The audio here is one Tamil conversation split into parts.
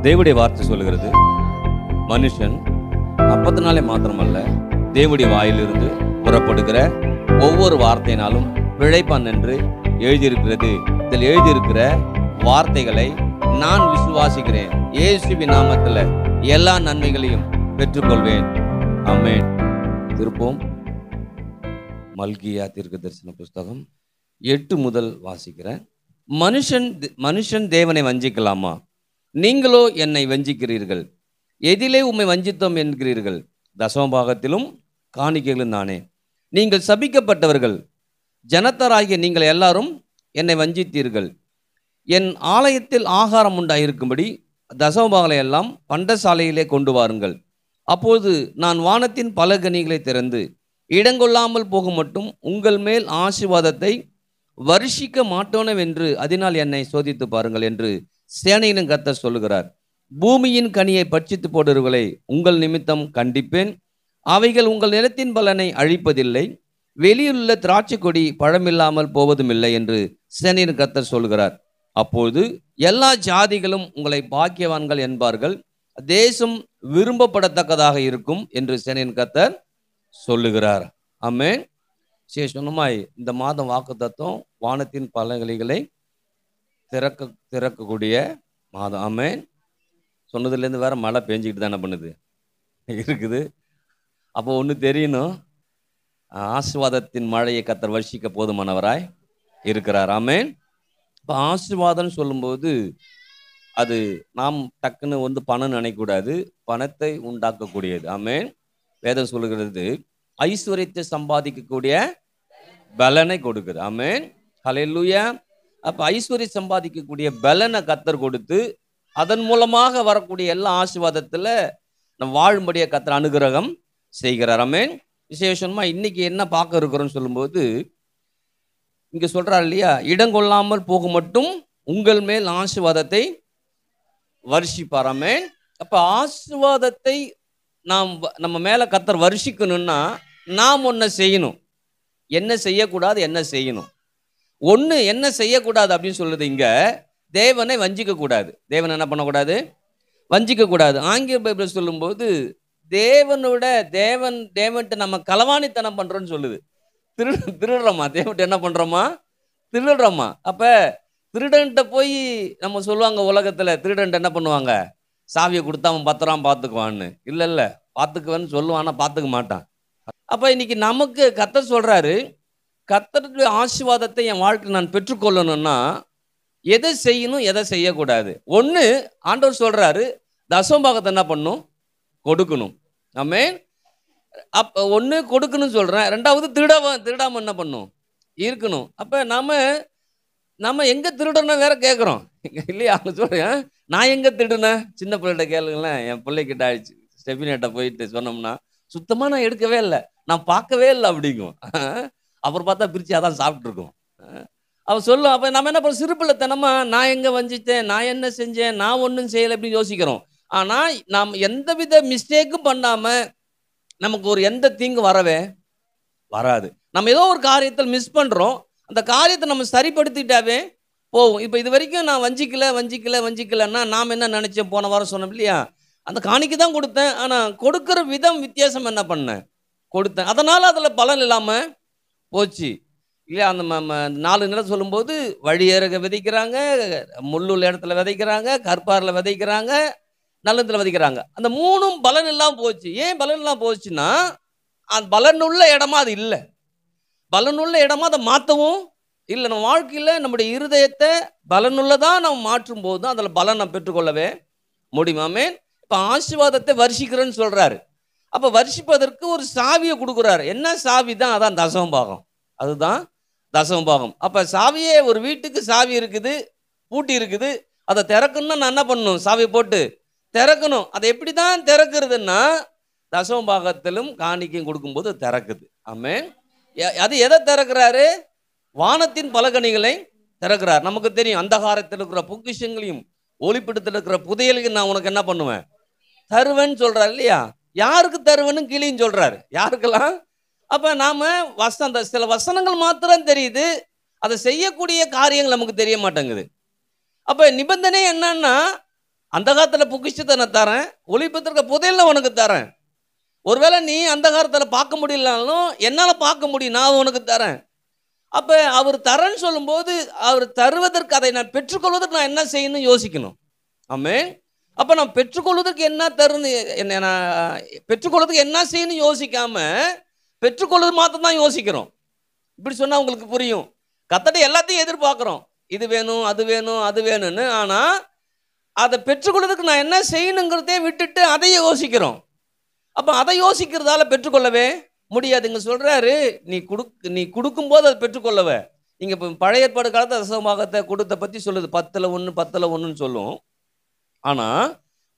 தேவனுடைய வார்த்தை சொல்லுகிறது, மனுஷன் அப்பத்தினாலே மாத்திரமல்ல, தேவனுடைய வாயிலிருந்து புறப்படுகிற ஒவ்வொரு வார்த்தையினாலும் பிழைப்பான் என்று எழுதியிருக்கிறது. இதில் எழுதியிருக்கிற வார்த்தைகளை நான் விசுவாசிக்கிறேன். இயேசுவின் நாமத்தில் எல்லா நன்மைகளையும் பெற்றுக்கொள்வேன். ஆமென். திருப்போம் மல்கியா தீர்க்கதரிசன புஸ்தகம் 8 முதல் வாசிக்கிறேன். மனுஷன் தேவனை வஞ்சிக்கலாமா? நீங்களோ என்னை வஞ்சிக்கிறீர்கள். எதிலே உம்மை வஞ்சித்தோம் என்கிறீர்கள்? தசமபாகத்திலும் காணிக்கைகளும் தானே. நீங்கள் சபிக்கப்பட்டவர்கள், ஜனத்தாராகிய நீங்கள் எல்லாரும் என்னை வஞ்சித்தீர்கள். என் ஆலயத்தில் ஆகாரம் உண்டாயிருக்கும்படி தசமபாகங்களை எல்லாம் பண்டசாலையிலே கொண்டு வாருங்கள். அப்போது நான் வானத்தின் பல கனிகளை திறந்து இடங்கொள்ளாமல் போக மட்டும் உங்கள் மேல் ஆசீர்வாதத்தை வருஷிக்க மாட்டோனவென்று அதனால் என்னை சோதித்து பாருங்கள் என்று சேனையின் கர்த்தர் சொல்லுகிறார். பூமியின் கனியை பட்சித்து போடுவர்களை உங்கள் நிமித்தம் கண்டிப்பேன். அவைகள் உங்கள் நிலத்தின் பலனை அழிப்பதில்லை. வெளியுள்ள திராட்சை கொடி பழமில்லாமல் போவதும் இல்லை என்று சேனையின் கர்த்தர் சொல்கிறார். அப்போது எல்லா ஜாதிகளும் உங்களை பாக்கியவான்கள் என்பார்கள். தேசம் விரும்பப்படத்தக்கதாக இருக்கும் என்று சேனையின் கர்த்தர் சொல்லுகிறார். ஆமென். சொன்னமாய் இந்த மாதம் வாக்குத்தத்தம் வானத்தின் பலகலிகளை திறக்கக்கூடிய மாதம். ஆமென். சொன்னதுலேருந்து வேற மழை பெஞ்சிக்கிட்டு தானே பண்ணுது இருக்குது. அப்போ ஒன்று தெரியணும், ஆசீர்வாதத்தின் மழையை கர்த்தர் வருஷிக்க போதுமானவராய் இருக்கிறார். ஆமென். இப்போ ஆசீர்வாதம்னு சொல்லும்போது அது நாம் டக்குன்னு பணம் நினைக்கக்கூடாது, பணத்தை உண்டாக்கக்கூடியது. ஆமென். வேதம் சொல்லுகிறது, ஐஸ்வர்யத்தை சம்பாதிக்கக்கூடிய பலனை கொடுக்குது. ஆமென். ஹல்லேலூயா. அப்போ ஐஸ்வர்யம் சம்பாதிக்கக்கூடிய பலனை கர்த்தர் கொடுத்து அதன் மூலமாக வரக்கூடிய எல்லா ஆசீர்வாதத்தில் நம்ம வாழும்படிய கர்த்தர் அனுகிரகம் செய்கிறார். ஆமென். விசேஷமா இன்னைக்கு என்ன பார்க்க இருக்கிறோம்னு சொல்லும்போது இங்கே சொல்றாரு இல்லையா, இடங்கொள்ளாமல் போக மட்டும் உங்கள் மேல் ஆசீர்வாதத்தை வருஷிப்பார். ஆமென். அப்போ ஆசீர்வாதத்தை நம்ம மேலே கர்த்தர் வருஷிக்கணும்னா நாம் ஒன்றை செய்யணும். என்ன செய்யக்கூடாது, என்ன செய்யணும்? ஒன்று என்ன செய்யக்கூடாது அப்படின்னு சொல்லுது இங்கே, தேவனை வஞ்சிக்கக்கூடாது. தேவனை என்ன பண்ணக்கூடாது? வஞ்சிக்கக்கூடாது. ஆங்கில பைபிள் சொல்லும்போது தேவன்கிட்ட நம்ம களவாணித்தனம் பண்ணுறோன்னு சொல்லுது. திருடுறோமா? தேவன்கிட்ட என்ன பண்ணுறோமா? திருடுறோமா? அப்போ திருடன்கிட்ட போய் நம்ம சொல்லுவாங்க, உலகத்தில் திருடன்கிட்ட என்ன பண்ணுவாங்க? சாவியை கொடுத்தா அவன் பத்திரம் பார்த்துக்குவான்னு. இல்லை பார்த்துக்குவேன்னு சொல்லுவான், ஆனால் பார்த்துக்க மாட்டான். அப்போ இன்னைக்கு நமக்கு கர்த்தர் சொல்கிறாரு, கர்த்தருடைய ஆசீர்வாதத்தை என் வாழ்க்கை நான் பெற்றுக்கொள்ளணும்னா எதை செய்யணும், எதை செய்யக்கூடாது? ஒன்று, ஆண்டவர் சொல்கிறாரு, தசமபாகத்தை என்ன பண்ணணும்? கொடுக்கணும். ஆமென். அப்போ ஒன்று கொடுக்கணும்னு சொல்கிறேன். ரெண்டாவது திருடாமல் என்ன பண்ணணும்? இருக்கணும். அப்போ நம்ம எங்கே திருடணும் வேற கேட்குறோம் இல்லையா? அவங்க சொல்கிறேன், நான் எங்கே திருடுனேன்? சின்ன பிள்ளைகிட்ட கேளுங்களேன். என் பிள்ளைகிட்ட ஆயிடுச்சு, ஸ்டெஃபினிட்ட போயிட்டு சொன்னோம்னா, சுத்தமாக நான் எடுக்கவே இல்லை, நான் பார்க்கவே இல்லை அப்படிங்கும். அப்புறம் பார்த்தா பிரித்து அதான் சாப்பிட்ருக்கோம். அவள் சொல்லும். அப்போ நம்ம என்ன பண்ணுறோம்? சிறுபிள்ளைத்தனமா நான் எங்கே வஞ்சித்தேன், நான் என்ன செஞ்சேன், நான் ஒன்றும் செய்யலை அப்படின்னு யோசிக்கிறோம். ஆனால் நாம் எந்தவித மிஸ்டேக்கும் பண்ணாமல் நமக்கு ஒரு எந்த தீங்கு வராது. நம்ம ஏதோ ஒரு காரியத்தில் மிஸ் பண்ணுறோம், அந்த காரியத்தை நம்ம சரிப்படுத்திட்டாவே போகும். இப்போ இது வரைக்கும் நான் வஞ்சிக்கலைன்னா நாம் என்ன நினச்சேன்? போன வாரம் சொன்னோம் இல்லையா, அந்த காணிக்கை தான் கொடுத்தேன், ஆனால் கொடுக்குற விதம் வித்தியாசம் என்ன பண்ணேன்? கொடுத்தேன். அதனால் அதில் பலன் இல்லாமல் போச்சு இல்லையா? அந்த 4 நிலம் சொல்லும்போது வழியேறக விதைக்கிறாங்க, முள்ளுள்ள இடத்துல விதைக்கிறாங்க, கற்பாரில் விதைக்கிறாங்க, நல்லத்தில் விதைக்கிறாங்க. அந்த 3ம் பலன் இல்லாமல் போச்சு. ஏன் பலன் இல்லாமல் போச்சுன்னா, அந்த பலனுள்ள இடமா அது இல்லை. பலனுள்ள இடமா அதை மாற்றவும் இல்லை. நம்ம வாழ்க்கையில் நம்முடைய இருதயத்தை பலனுள்ளதாக நம்ம மாற்றும் போது தான் அதில் பலன் நம்ம பெற்றுக்கொள்ளவே முடியுமாமே. இப்போ ஆசீர்வாதத்தை வருஷிக்கிறேன்னு சொல்கிறாரு. அப்போ வருஷிப்பதற்கு ஒரு சாவியை கொடுக்குறாரு. என்ன சாவி தான்? அதான் தசமபாகம். அதுதான் தசமபாகம். அப்போ சாவியே, ஒரு வீட்டுக்கு சாவி இருக்குது, பூட்டி இருக்குது, அதை திறக்கணும்னா நான் என்ன பண்ணணும்? சாவியை போட்டு திறக்கணும். அதை எப்படி தான் திறக்கிறதுன்னா, தசமபாகத்திலும் காணிக்கையும் கொடுக்கும்போது திறக்குது. ஆமென். அது எதை திறக்கிறாரு? வானத்தின் பலகணிகளை திறக்கிறார். நமக்கு தெரியும், அந்தகாரத்தில் இருக்கிற பொக்கிஷங்களையும் ஒளிப்பிடத்தில் இருக்கிற புதையலையும் நான் உனக்கு என்ன பண்ணுவேன்? தருவேன்னு சொல்றாரு இல்லையா? யாருக்கு தருவேன்னு கீழேயும் சொல்றாரு. யாருக்கெல்லாம்? அப்ப நாம சில வசனங்கள் மாத்திரம் தெரியுது, அதை செய்யக்கூடிய காரியங்கள் நமக்கு தெரிய மாட்டேங்குது. அப்ப நிபந்தனை என்னன்னா, அந்த காலத்தில் பொக்கிஷத்தை நான் தரேன், ஒளிபத்திருக்க புதையல உனக்கு தரேன். ஒருவேளை நீ அந்த காலத்தில் பார்க்க முடியலனாலும் என்னால் பார்க்க முடியும், நான் உனக்கு தரேன். அப்போ அவர் தரேன்னு சொல்லும்போது அவர் தருவதற்கு அதை நான் பெற்றுக்கொள்வதற்கு நான் என்ன செய்யணும்னு யோசிக்கணும். ஆமென். அப்போ நான் பெற்றுக்கொள்வதற்கு என்ன தருன்னு என்ன பெற்றுக்கொள்வதற்கு என்ன செய்யணும்னு யோசிக்காம பெற்றுக்கொள்வது மாத்திரம் தான் யோசிக்கிறோம். இப்படி சொன்னால் உங்களுக்கு புரியும். கர்த்தர்ட்ட எல்லாத்தையும் எதிர்பார்க்குறோம், இது வேணும் அது வேணும் அது வேணும்னு. ஆனால் அதை பெற்றுக்கொள்வதற்கு நான் என்ன செய்யணுங்கிறதே விட்டுட்டு அதையே யோசிக்கிறோம். அப்போ அதை யோசிக்கிறதால பெற்றுக்கொள்ளவே முடியாது. இங்கே சொல்கிறாரு, நீ கொடுக்கும்போது அதை பெற்றுக்கொள்ளவே. இங்கே இப்போ பழைய ஏற்பாடு காலத்தில் தசமபாகத்தை கொடுத்த பற்றி சொல்லுது, 10ல் 1 10ல் 1ன்னு சொல்லும். ஆனால்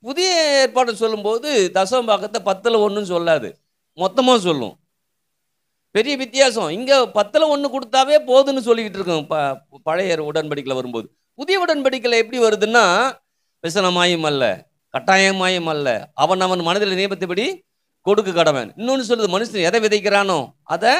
புதிய ஏற்பாடு சொல்லும்போது தசமபாகத்தை 10ல் 1ன்னு சொல்லாது, மொத்தமாக சொல்லும். பெரிய வித்தியாசம். இங்கே 10ல் 1 கொடுத்தாவே போதுன்னு சொல்லிக்கிட்டு இருக்கோம் பழைய உடன்படிக்கையில் வரும்போது. புதிய உடன்படிக்கையில் எப்படி வருதுன்னா, விசனமாயும் அல்ல, கட்டாயமாயும் அல்ல, அவன் மனதில் நியமத்தின்படி கொடுக்க கடவன். இன்னொன்று சொல்லுது, மனுஷன் எதை விதைக்கிறானோ அதை.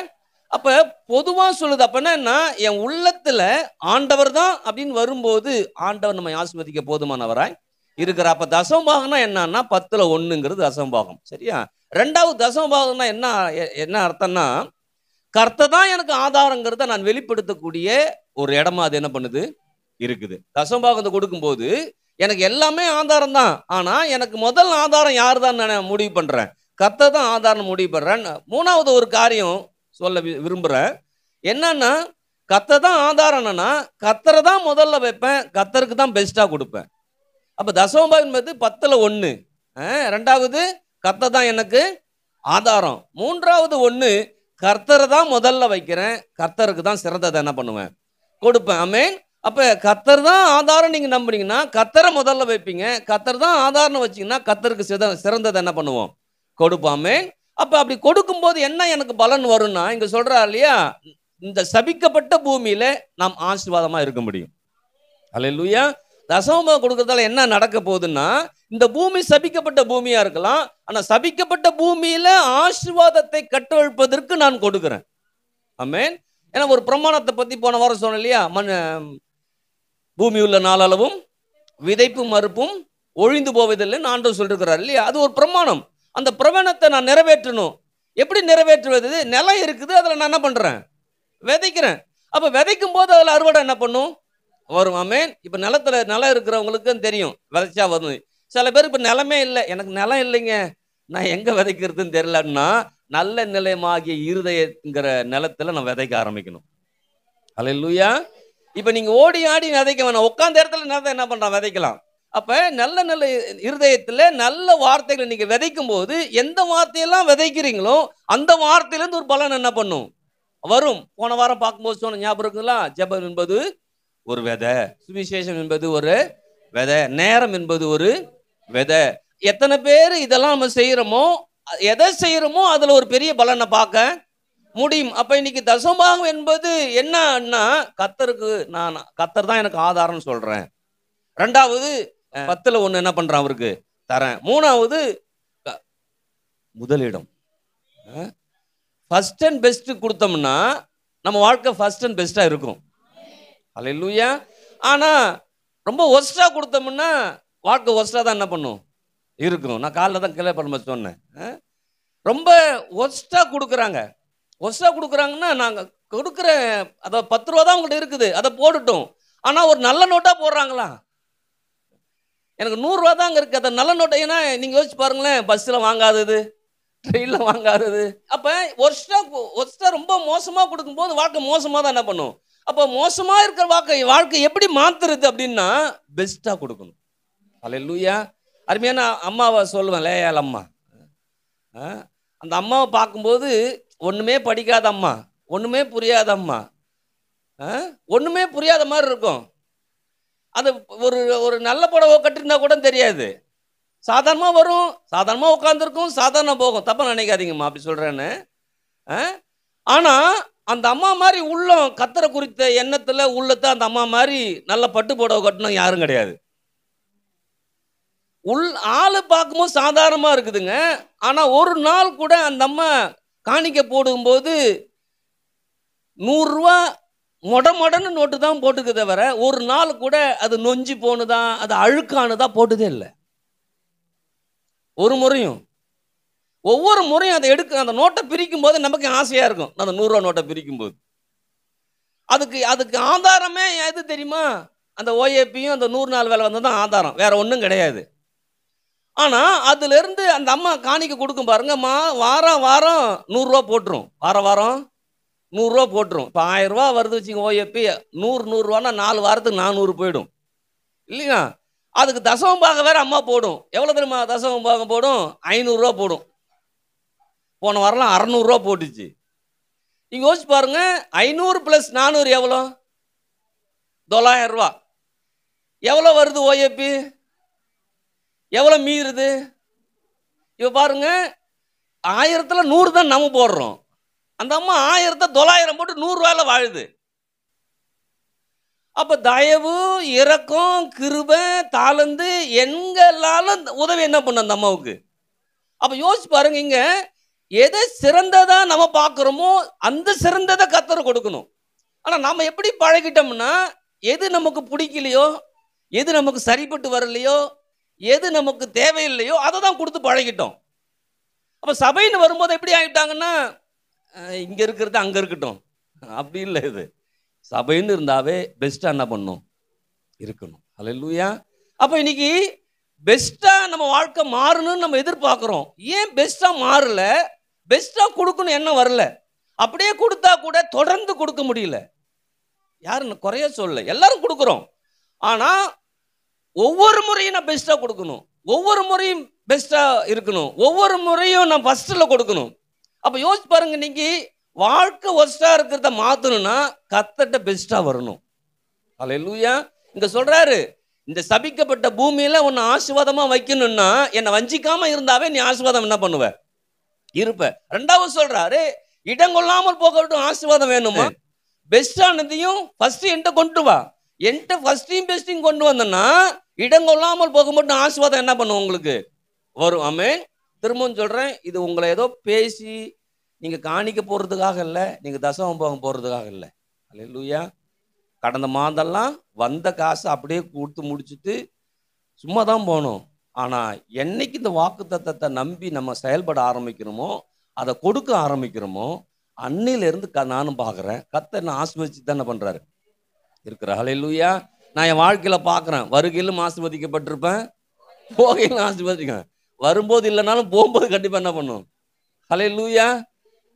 அப்போ பொதுவாக சொல்லுது. அப்போ என்னன்னா, என் உள்ளத்தில் ஆண்டவர் தான் அப்படின்னு வரும்போது ஆண்டவர் நம்ம ஆசீர்வதிக்க போதுமானவராய் இருக்கிற. அப்போ தசமபாகம்னா என்னன்னா 10ல் 1ங்கிறது தசமபாகம். சரியா? ரெண்டாவது தசமபாகம்னா என்ன அர்த்தம்னா, கர்த்தர் தான் எனக்கு ஆதாரங்கிறத நான் வெளிப்படுத்தக்கூடிய ஒரு இடமா அது என்ன பண்ணுது இருக்குது. தசமபாகத்தை கொடுக்கும்போது எனக்கு எல்லாமே ஆதாரம் தான். ஆனால் எனக்கு முதல் ஆதாரம் யார் தான் நான் முடிவு பண்ணுறேன், கர்த்தர் தான் ஆதாரம் முடிவு பண்ணுறேன். மூணாவது ஒரு காரியம் சொல்ல விரும்புகிறேன். என்னன்னா, கர்த்தர் தான் ஆதாரம்னா கர்த்தரை தான் முதல்ல வைப்பேன், கர்த்தருக்கு தான் பெஸ்ட்டாக கொடுப்பேன். அப்போ தசமபாகம் என்பது 10ல் 1. ரெண்டாவது கர்த்தர் தான் எனக்கு ஆதாரம். மூன்றாவது 1 கர்த்தரை தான் முதல்ல வைக்கிறேன், கர்த்தருக்கு தான் சிறந்ததை என்ன பண்ணுவேன், கொடுப்பேன். ஆமென். அப்போ கர்த்தர் தான் ஆதாரம் நீங்கள் நம்புனீங்கன்னா கர்த்தரை முதல்ல வைப்பீங்க, கர்த்தர் தான் ஆதாரம் வச்சிங்கன்னா கர்த்தருக்கு சிறந்ததை என்ன பண்ணுவோம், கொடுப்போம். ஆமென். அப்போ அப்படி கொடுக்கும்போது என்ன எனக்கு பலன் வரும்னா, இங்கே சொல்கிறா இல்லையா, இந்த சபிக்கப்பட்ட பூமியில் நாம் ஆசீர்வாதமாக இருக்க முடியும். அல்லேலூயா. தசமபாகம் கொடுக்கறதால என்ன நடக்க போகுதுன்னா, இந்த பூமி சபிக்கப்பட்ட பூமியா இருக்கலாம், ஆனால் சபிக்கப்பட்ட பூமியில ஆசீர்வாதத்தை கட்டவிழ்ப்பதற்கு நான் கொடுக்கிறேன். ஆமென். ஏன்னா ஒரு பிரமாணத்தை பத்தி போன வாரம் சொன்னேன் இல்லையா, பூமி உள்ள நாளளவும் விதைப்பும் மறுப்பும் ஒழிந்து போவதில்லைன்னு ஆண்டவர் சொல்லிருக்கிறார் இல்லையா. அது ஒரு பிரமாணம். அந்த பிரமாணத்தை நான் நிறைவேற்றணும். எப்படி நிறைவேற்றுவது? நிலம் இருக்குது, அதில் நான் என்ன பண்றேன், விதைக்கிறேன். அப்போ விதைக்கும் போது அதில் அறுவடை என்ன பண்ணும், வரும். ஆமென். இப்போ நிலம் இருக்கிறவங்களுக்கும் தெரியும், விதைச்சா வரும். சில பேர் இப்போ நிலமே இல்லை, எனக்கு நிலம் இல்லைங்க, நான் எங்கே விதைக்கிறதுன்னு தெரியலன்னா, நல்ல நிலையமாகிய இருதயங்கிற நிலத்தில் நான் விதைக்க ஆரம்பிக்கணும். அல்லேலூயா. இப்போ நீங்கள் ஓடி ஆடி விதைக்க வேணாம், உட்காந்த இடத்துல நிலத்தை என்ன பண்ணுறான், விதைக்கலாம். அப்போ நல்ல இருதயத்தில் நல்ல வார்த்தைகளை நீங்கள் விதைக்கும் போது எந்த வார்த்தையெல்லாம் விதைக்கிறீங்களோ அந்த வார்த்தையிலேருந்து ஒரு பலன் என்ன பண்ணும், வரும். போன வாரம் பார்க்கும்போது சொன்ன ஞாபகம் இருக்குங்களா, ஜெபம் என்பது ஒரு விதை, சுவிசேஷம் என்பது ஒரு விதை, நேரம் என்பது ஒரு விதை. எத்தனை பேர் இதெல்லாம் நம்ம செய்கிறோமோ, எதை செய்கிறோமோ அதில் ஒரு பெரிய பலனை பார்க்க முடியும். அப்போ இன்னைக்கு தசமபாகம் என்பது என்னன்னா, கர்த்தர் தான் எனக்கு ஆதாரம்னு சொல்கிறேன். ரெண்டாவது 10ல் 1 என்ன பண்ணுறேன், அவருக்கு தரேன். மூணாவது முதலிடம், ஃபர்ஸ்ட் அண்ட் பெஸ்ட் கொடுத்தோம்னா நம்ம வாழ்க்கை ஃபர்ஸ்ட் அண்ட் பெஸ்ட்டாக இருக்கும். அல்லேலூயா. ஆனால் ரொம்ப ஒஸ்ட்டாக கொடுத்தோம்னா வாழ்க்கை ஒஸ்ட்டாக தான் என்ன பண்ணும் இருக்கும். நான் காலைல தான் கிளை பண்ண சொன்னேன், ரொம்ப ஒஸ்ட்டாக கொடுக்குறாங்க. ஒஸ்ட்டாக கொடுக்குறாங்கன்னா, நாங்கள் கொடுக்குற அதை 10 ரூபா தான் உங்கள்கிட்ட இருக்குது, அதை போட்டுட்டோம். ஆனால் ஒரு நல்ல நோட்டாக போடுறாங்களா, எனக்கு 100 ரூபா தான் அங்கே இருக்குது, அதை நல்ல நோட்டை. ஏன்னா நீங்கள் யோசிச்சு பாருங்களேன், பஸ்ஸில் வாங்காதது, ட்ரெயினில் வாங்காதது. அப்போ ஒஸ்ட்டாக ரொம்ப மோசமாக கொடுக்கும்போது வாழ்க்கை மோசமாக தான் என்ன பண்ணும். அப்போ மோசமாக இருக்கிற வாழ்க்கை எப்படி மாற்றுறது அப்படின்னா, பெஸ்ட்டாக கொடுக்கணும். அல்லேலூயா. அருமையான அம்மாவை சொல்லுவேன், லேயால் அம்மா. அந்த அம்மாவை பார்க்கும்போது ஒன்றுமே படிக்காத அம்மா, ஒன்றுமே புரியாத அம்மா, ஒன்றுமே புரியாத மாதிரி இருக்கும். அது ஒரு நல்ல புடவை கட்டிருந்தா கூட தெரியாது, சாதாரணமாக வரும், சாதாரணமாக உட்காந்துருக்கும், சாதாரண போகும். தப்பாக நினைக்காதீங்கம்மா அப்படி சொல்கிறேன்னு. ஆனால் அந்த அம்மா மாதிரி உள்ளம், கர்த்தரை குறித்த எண்ணத்தில் உள்ளத்தை அந்த அம்மா மாதிரி நல்ல பட்டு புடவை கட்டணும் யாரும் கிடையாது. ஆளு பார்க்கும்போது சாதாரணமாக இருக்குதுங்க. ஆனால் ஒரு நாள் கூட அந்த அம்மா காணிக்க போடும்போது 100 ரூபா மொடன்னு நோட்டு தான் போட்டுக்க தவிர ஒரு நாள் கூட அது நொஞ்சி போனுதான், அது அழுக்கானுதா போட்டதே இல்லை. ஒரு முறையும். ஒவ்வொரு முறையும் அதை அந்த நோட்டை பிரிக்கும் போது நமக்கு ஆசையா இருக்கும். அந்த 100 ரூபா நோட்டை பிரிக்கும் போது அதுக்கு ஆதாரமே எது தெரியுமா? அந்த ஓஏபியும் அந்த 100 நாள் வேலை வந்தது தான் ஆதாரம், வேற ஒன்றும் கிடையாது. ஆனா அதுல இருந்து அந்த அம்மா காணிக்கை கொடுக்கும் பாருங்கம்மா, வாரம் வாரம் 100 ரூபா போட்டுரும். வாரம் 100 ரூபா போட்டுரும். இப்போ 1000 ரூபா வருது வச்சுங்க ஓஏபி, 100 ரூபான்னா 4 வாரத்துக்கு 400 போயிடும் இல்லையா? அதுக்கு தசமம் பாகம் வேற அம்மா போடும். எவ்வளவு தெரியுமா தசமம் பாகம் போடும்? 500 ரூபா போடும். போன வாரம் 600 ரூபா போட்டுச்சு. நீங்க யோசிச்சு பாருங்க, 500 + 400 எவ்வளோ? 900 ரூபா. எவ்வளோ வருது ஓஏபி? எவ்வளோ மீறுது? இப்போ பாருங்க, 1000ல் 100 தான் நம்ம போடுறோம். அந்த அம்மா 1000த்தை 900 போட்டு 100 ரூபாயில வாழுது. அப்ப தயவு, இரக்கம், கிருபை, தாளந்து எங்கெல்லாம் உதவி என்ன பண்ண அந்த அம்மாவுக்கு? அப்ப யோசிச்சு பாருங்க, இங்க எதை சிறந்ததா நம்ம பார்க்கிறோமோ அந்த சிறந்ததை கர்த்தர் கொடுக்கணும். ஆனா நாம எப்படி பழகிட்டோம்னா, எது நமக்கு பிடிக்கலையோ, எது நமக்கு சரிப்பட்டு வரலையோ, எது நமக்கு தேவையில்லையோ அதை தான் கொடுத்து பழகிட்டோம். அப்ப சபைன்னு வரும்போது எப்படி ஆகிட்டாங்கன்னா, இங்க இருக்கிறது அங்க இருக்கட்டும், அப்படி இல்லை. இது சபைன்னு இருந்தாவே பெஸ்டா என்ன பண்ணும்? இருக்கணும். ஹல்லேலூயா. அப்ப இன்னைக்கு பெஸ்டா நம்ம வாழ்க்கை மாறணும்னு நம்ம எதிர்பார்க்கிறோம். ஏன் பெஸ்டா மாறல? பெஸ்டா கொடுக்கணும் என்ன வரல. அப்படியே கொடுத்தா கூட தொடர்ந்து கொடுக்க முடியல. யாரும் குறைய சொல்ல, எல்லாரும் கொடுக்குறோம். ஆனா ஒவ்வொரு முறையும் நான் பெஸ்டா கொடுக்கணும், ஒவ்வொரு முறையும் பெஸ்டா இருக்கணும், ஒவ்வொரு முறையும் நான் ஃபர்ஸ்ட்ல கொடுக்கணும். அப்ப யோசிச்சு பாருங்க, இன்னைக்கு வாழ்க்கை ஒஸ்டா இருக்கிறத மாத்தணும்னா கர்த்தர்ட்ட பெஸ்டா வரணும். ஹல்லேலூயா. இங்க சொல்றாரு, இந்த சபிக்கப்பட்ட பூமியில உன்னை ஆசீர்வாதமா வைக்கணும்னா என்னை வஞ்சிக்காம இருந்தாவே நீ ஆசீர்வாதம் என்ன பண்ணுவ? இருப்ப. ரெண்டாவது சொல்றாரு, இடங்கொள்ளாமல் போகட்டும் ஆசீர்வாதம் வேணுமா? பெஸ்டானதையும் ஃபர்ஸ்ட் என்கிட்ட கொண்டு வா. என்கிட்ட ஃபர்ஸ்டையும் பெஸ்டையும் கொண்டு வந்தேன்னா இடங்கொள்ளாமல் போக மட்டும் ஆசீர்வாதம் என்ன பண்ணும்? உங்களுக்கு வரும். ஆமென். திரும்பவும் சொல்றேன், இது உங்களை ஏதோ பேசி நீங்க காணிக்க போறதுக்காக இல்லை, நீங்க தசமம் போகம் போறதுக்காக இல்லை. ஹல்லேலூயா. கடந்த மாதம்லாம் வந்த காசு அப்படியே கொடுத்து முடிச்சுட்டு சும்மா தான் போனோம். ஆனா என்னைக்கு இந்த வாக்குத்தத்தத்தை நம்பி நம்ம செயல்பட ஆரம்பிக்கிறோமோ, அதை கொடுக்க ஆரம்பிக்கிறோமோ, அன்னையிலிருந்து நானும் பார்க்குறேன் கர்த்தர் என்ன ஆசீர்வதிச்சு தானே பண்றாரு இருக்கிற. ஹல்லேலூயா. நான் என் வாழ்க்கையில பார்க்குறேன், வருகையிலும் ஆசீர்வதிக்கப்பட்டிருப்பேன், போகையிலும் ஆசீர்வதிக்கேன். வரும்போது இல்லைனாலும் போகும்போது கண்டிப்பா என்ன பண்ணும்? ஹல்லேலூயா.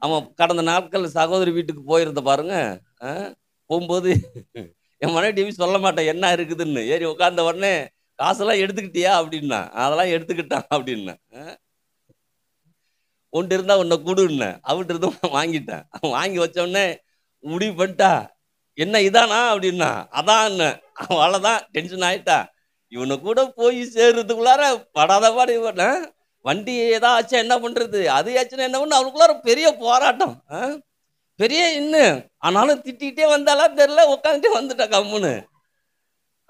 அவன் கடந்த நாட்கள் சகோதரி வீட்டுக்கு போயிருந்த பாருங்க, போகும்போது என் மனைவி சொல்ல மாட்டேன் என்ன இருக்குதுன்னு, ஏறி உட்கார்ந்த உடனே காசெல்லாம் எடுத்துக்கிட்டியா அப்படின்னா, அதெல்லாம் எடுத்துக்கிட்டான் அப்படின்னா, ஒன்று இருந்தா உன்னை கூடுன்னு அவட்டு இருந்தும் வாங்கிட்டேன். வாங்கி வச்ச உடனே முடிவு பண்ணிட்டா, என்ன இதானா அப்படின்னா, அதான் அவ்வளோதான் டென்ஷன் ஆயிட்டா. இவனை கூட போய் சேர்றதுக்குள்ளார படாத பாடு. வண்டி ஏதாச்சும் என்ன பண்றது, அது ஆச்சுன்னா என்ன பண்ணு, அவனுக்குள்ளார பெரிய போராட்டம், பெரிய இன்னும். ஆனாலும் திட்டிகிட்டே வந்தாலும் தெரியல, உட்காந்துட்டே வந்துட்டேன் கம்முன்னு.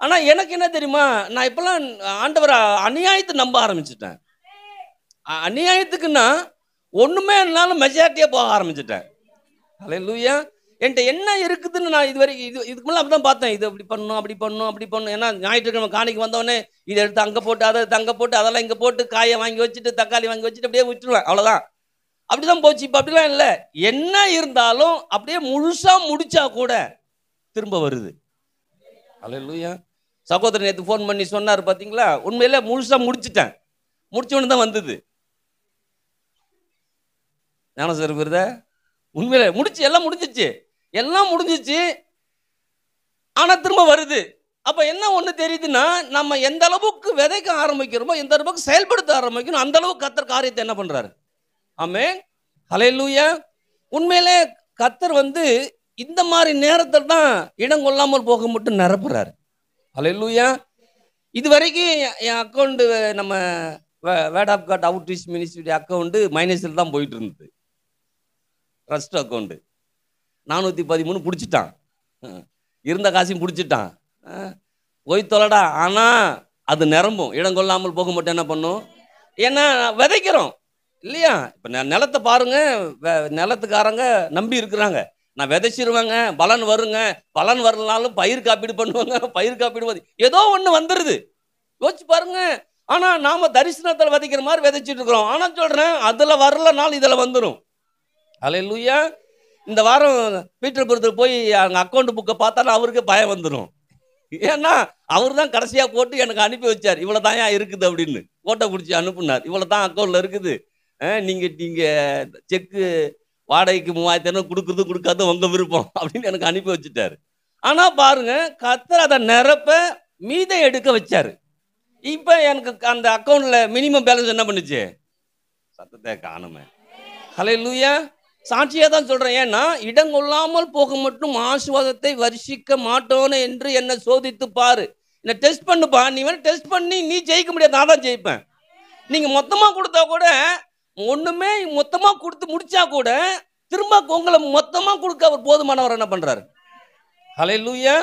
ஆனா எனக்கு என்ன தெரியுமா, நான் இப்பெல்லாம் ஆண்டவரை அநியாயத்தை நம்ப ஆரம்பிச்சுட்டேன். அநியாயத்துக்குன்னா ஒண்ணுமே என்னாலும் மெஜாரிட்டியா போக ஆரம்பிச்சுட்டேன். ஹல்லேலூயா. என்கிட்ட என்ன இருக்குதுன்னு நான் இதுக்கு மேலே அப்படி தான் பார்த்தேன். இது அப்படி பண்ணணும், அப்படி பண்ணணும், அப்படி பண்ணணும். ஏன்னா ஞாயிற்றுக்கிழமை காணிக்கு வந்தவொடனே இதை எடுத்து அங்கே போட்டு, அதை எடுத்து அங்கே போட்டு, அதெல்லாம் இங்கே போட்டு, காயை வாங்கி வச்சுட்டு, தக்காளி வாங்கி வச்சுட்டு அப்படியே விட்டுருவேன், அவ்வளோதான். அப்படிதான் போச்சு. இப்போ அப்படிலாம் இல்லை. என்ன இருந்தாலும் அப்படியே முழுசா முடிச்சா கூட திரும்ப வருது. ஹல்லேலூயா. சகோதரன் நேற்று ஃபோன் பண்ணி சொன்னார் பார்த்தீங்களா, உண்மையிலே முழுசா முடிச்சுட்டேன், முடிச்சோன்னு தான் வந்தது. ஞான சார் வருத உண்மையிலே முடிச்சு, எல்லாம் முடிஞ்சிச்சு, எல்லாம் முடிஞ்சிச்சு. ஆனா திரும்ப வருது. அப்ப என்ன ஒண்ணு தெரியுதுன்னா, நம்ம எந்த அளவுக்கு விதைக்க ஆரம்பிக்கிறோமோ, எந்த அளவுக்கு செயல்படுத்த ஆரம்பிக்கணும், அந்த அளவுக்கு கர்த்தர் காரியத்தை என்ன பண்றாரு. ஆமென். ஹல்லேலூயா. உண்மையிலே கர்த்தர் இந்த மாதிரி நேரத்தில் தான் இடம் கொள்ளாமல் போக மட்டும் நிரப்புறாரு. ஹல்லேலூயா. இது வரைக்கும் என் அக்கௌண்ட், நம்ம word of God outreach ministry account மைனஸில் தான் போயிட்டு இருந்தது. ட்ரஸ்ட் அக்கௌண்ட் 413 பிடிச்சிட்டான், இருந்த காசையும் பிடிச்சிட்டான். போய் தொலைடா. ஆனா அது நிரம்பும், இடம் கொள்ளாமல் போக மட்டும் என்ன பண்ணும்? ஏன்னா விதைக்கிறோம் இல்லையா? இப்போ நிலத்தை பாருங்க, நிலத்துக்காரங்க நம்பி இருக்கிறாங்க. நான் விதைச்சிருவேங்க, பலன் வருங்க, பலன் வரலனாலும் பயிர் காப்பீடு பண்ணுவாங்க, பயிர் காப்பீடு ஏதோ ஒன்று வந்துடுது. யோசிச்சு பாருங்க. ஆனா நாம தரிசனத்தில் விதைக்கிற மாதிரி விதைச்சிட்டு இருக்கிறோம். ஆனா சொல்றேன், அதுல வரலனாலும் இதுல வந்துடும். அல்லேலூயா. இந்த வாரம் பீட்டர்புரத்துக்கு போய் அங்க அக்கௌண்ட் புக்கை பார்த்தா அவருக்கு பயம் வந்துடும். ஏன்னா அவர் தான் கடைசியா போட்டு எனக்கு அனுப்பி வச்சார். இவ்வளவு தான் இருக்குது அப்படின்னு போட்டோ பிடிச்சி அனுப்புனார். இவ்வளவு தான் அக்கௌண்ட்ல இருக்குது. நீங்க செக்கு வாடகைக்கு 3000 கொடுக்குறது கொடுக்காது உங்க விருப்பம் அப்படின்னு எனக்கு அனுப்பி வச்சுட்டாரு. ஆனா பாருங்க, கர்த்தர் அதை நிரப்ப மீதை எடுக்க வச்சாரு. இப்ப எனக்கு அந்த அக்கௌண்ட்ல மினிமம் பேலன்ஸ் என்ன பண்ணுச்சு? சத்தத்தை காணுமே. ஹல்லேலூயா. சாட்சியா தான் சொல்றேன். ஏன்னா இடங்கொள்ளாமல் போக மட்டும் ஆசீர்வாதத்தை வருஷிக்க மாட்டோன்னு என்று என்னை சோதித்து பாரு. என்ன டெஸ்ட் பண்ணுப்பா. நீ வேணா டெஸ்ட் பண்ணி நீ ஜெயிக்க முடியாது, நான் தான் ஜெயிப்பேன். நீங்க மொத்தமா கொடுத்தா கூட, ஒண்ணுமே மொத்தமா கொடுத்து முடிச்சா கூட திரும்ப உங்களை மொத்தமா கொடுக்க அவர் போதுமானவர் என்ன பண்றாரு? ஹல்லேலூயா.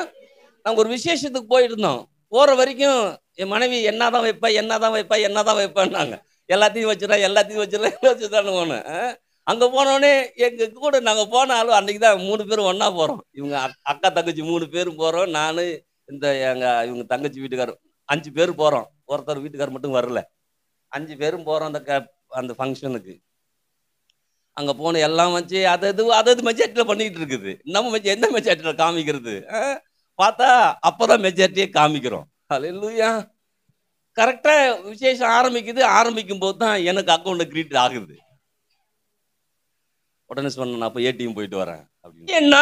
நாங்கள் ஒரு விசேஷத்துக்கு போயிருந்தோம். போற வரைக்கும் என் மனைவி என்னதான் வைப்பா என்னதான் வைப்பா என்னதான் வைப்பான்னாங்க. எல்லாத்தையும் வச்சுதான் போனேன். அங்கே போனோடனே எங்கள் கூட நாங்கள் போனாலும் அன்றைக்கி தான் 3 பேரும் ஒன்றா போகிறோம். இவங்க அக்கா தங்கச்சி 3 பேரும் போகிறோம். நான் இந்த இவங்க தங்கச்சி வீட்டுக்காரர் 5 பேர் போகிறோம். ஒருத்தர் வீட்டுக்காரர் மட்டும் வரல. 5 பேரும் போகிறோம் அந்த ஃபங்க்ஷனுக்கு. அங்கே போன எல்லாம் வச்சு அது மெஜாரிட்டியில் பண்ணிக்கிட்டு இருக்குது. நம்ம எந்த மெஜாரிட்டியில் காமிக்கிறது? பார்த்தா அப்போ தான் மெஜாரிட்டியே காமிக்கிறோம். அல்லேலூயா. கரெக்டாக விசேஷம் ஆரம்பிக்கும் போது தான் எனக்கு அக்கௌண்ட்டில் கிரியேட் ஆகுது. உடனே சொன்னேன், நான் அப்போ ஏடிஎம் போயிட்டு வரேன் அப்படின்னு. ஏன்னா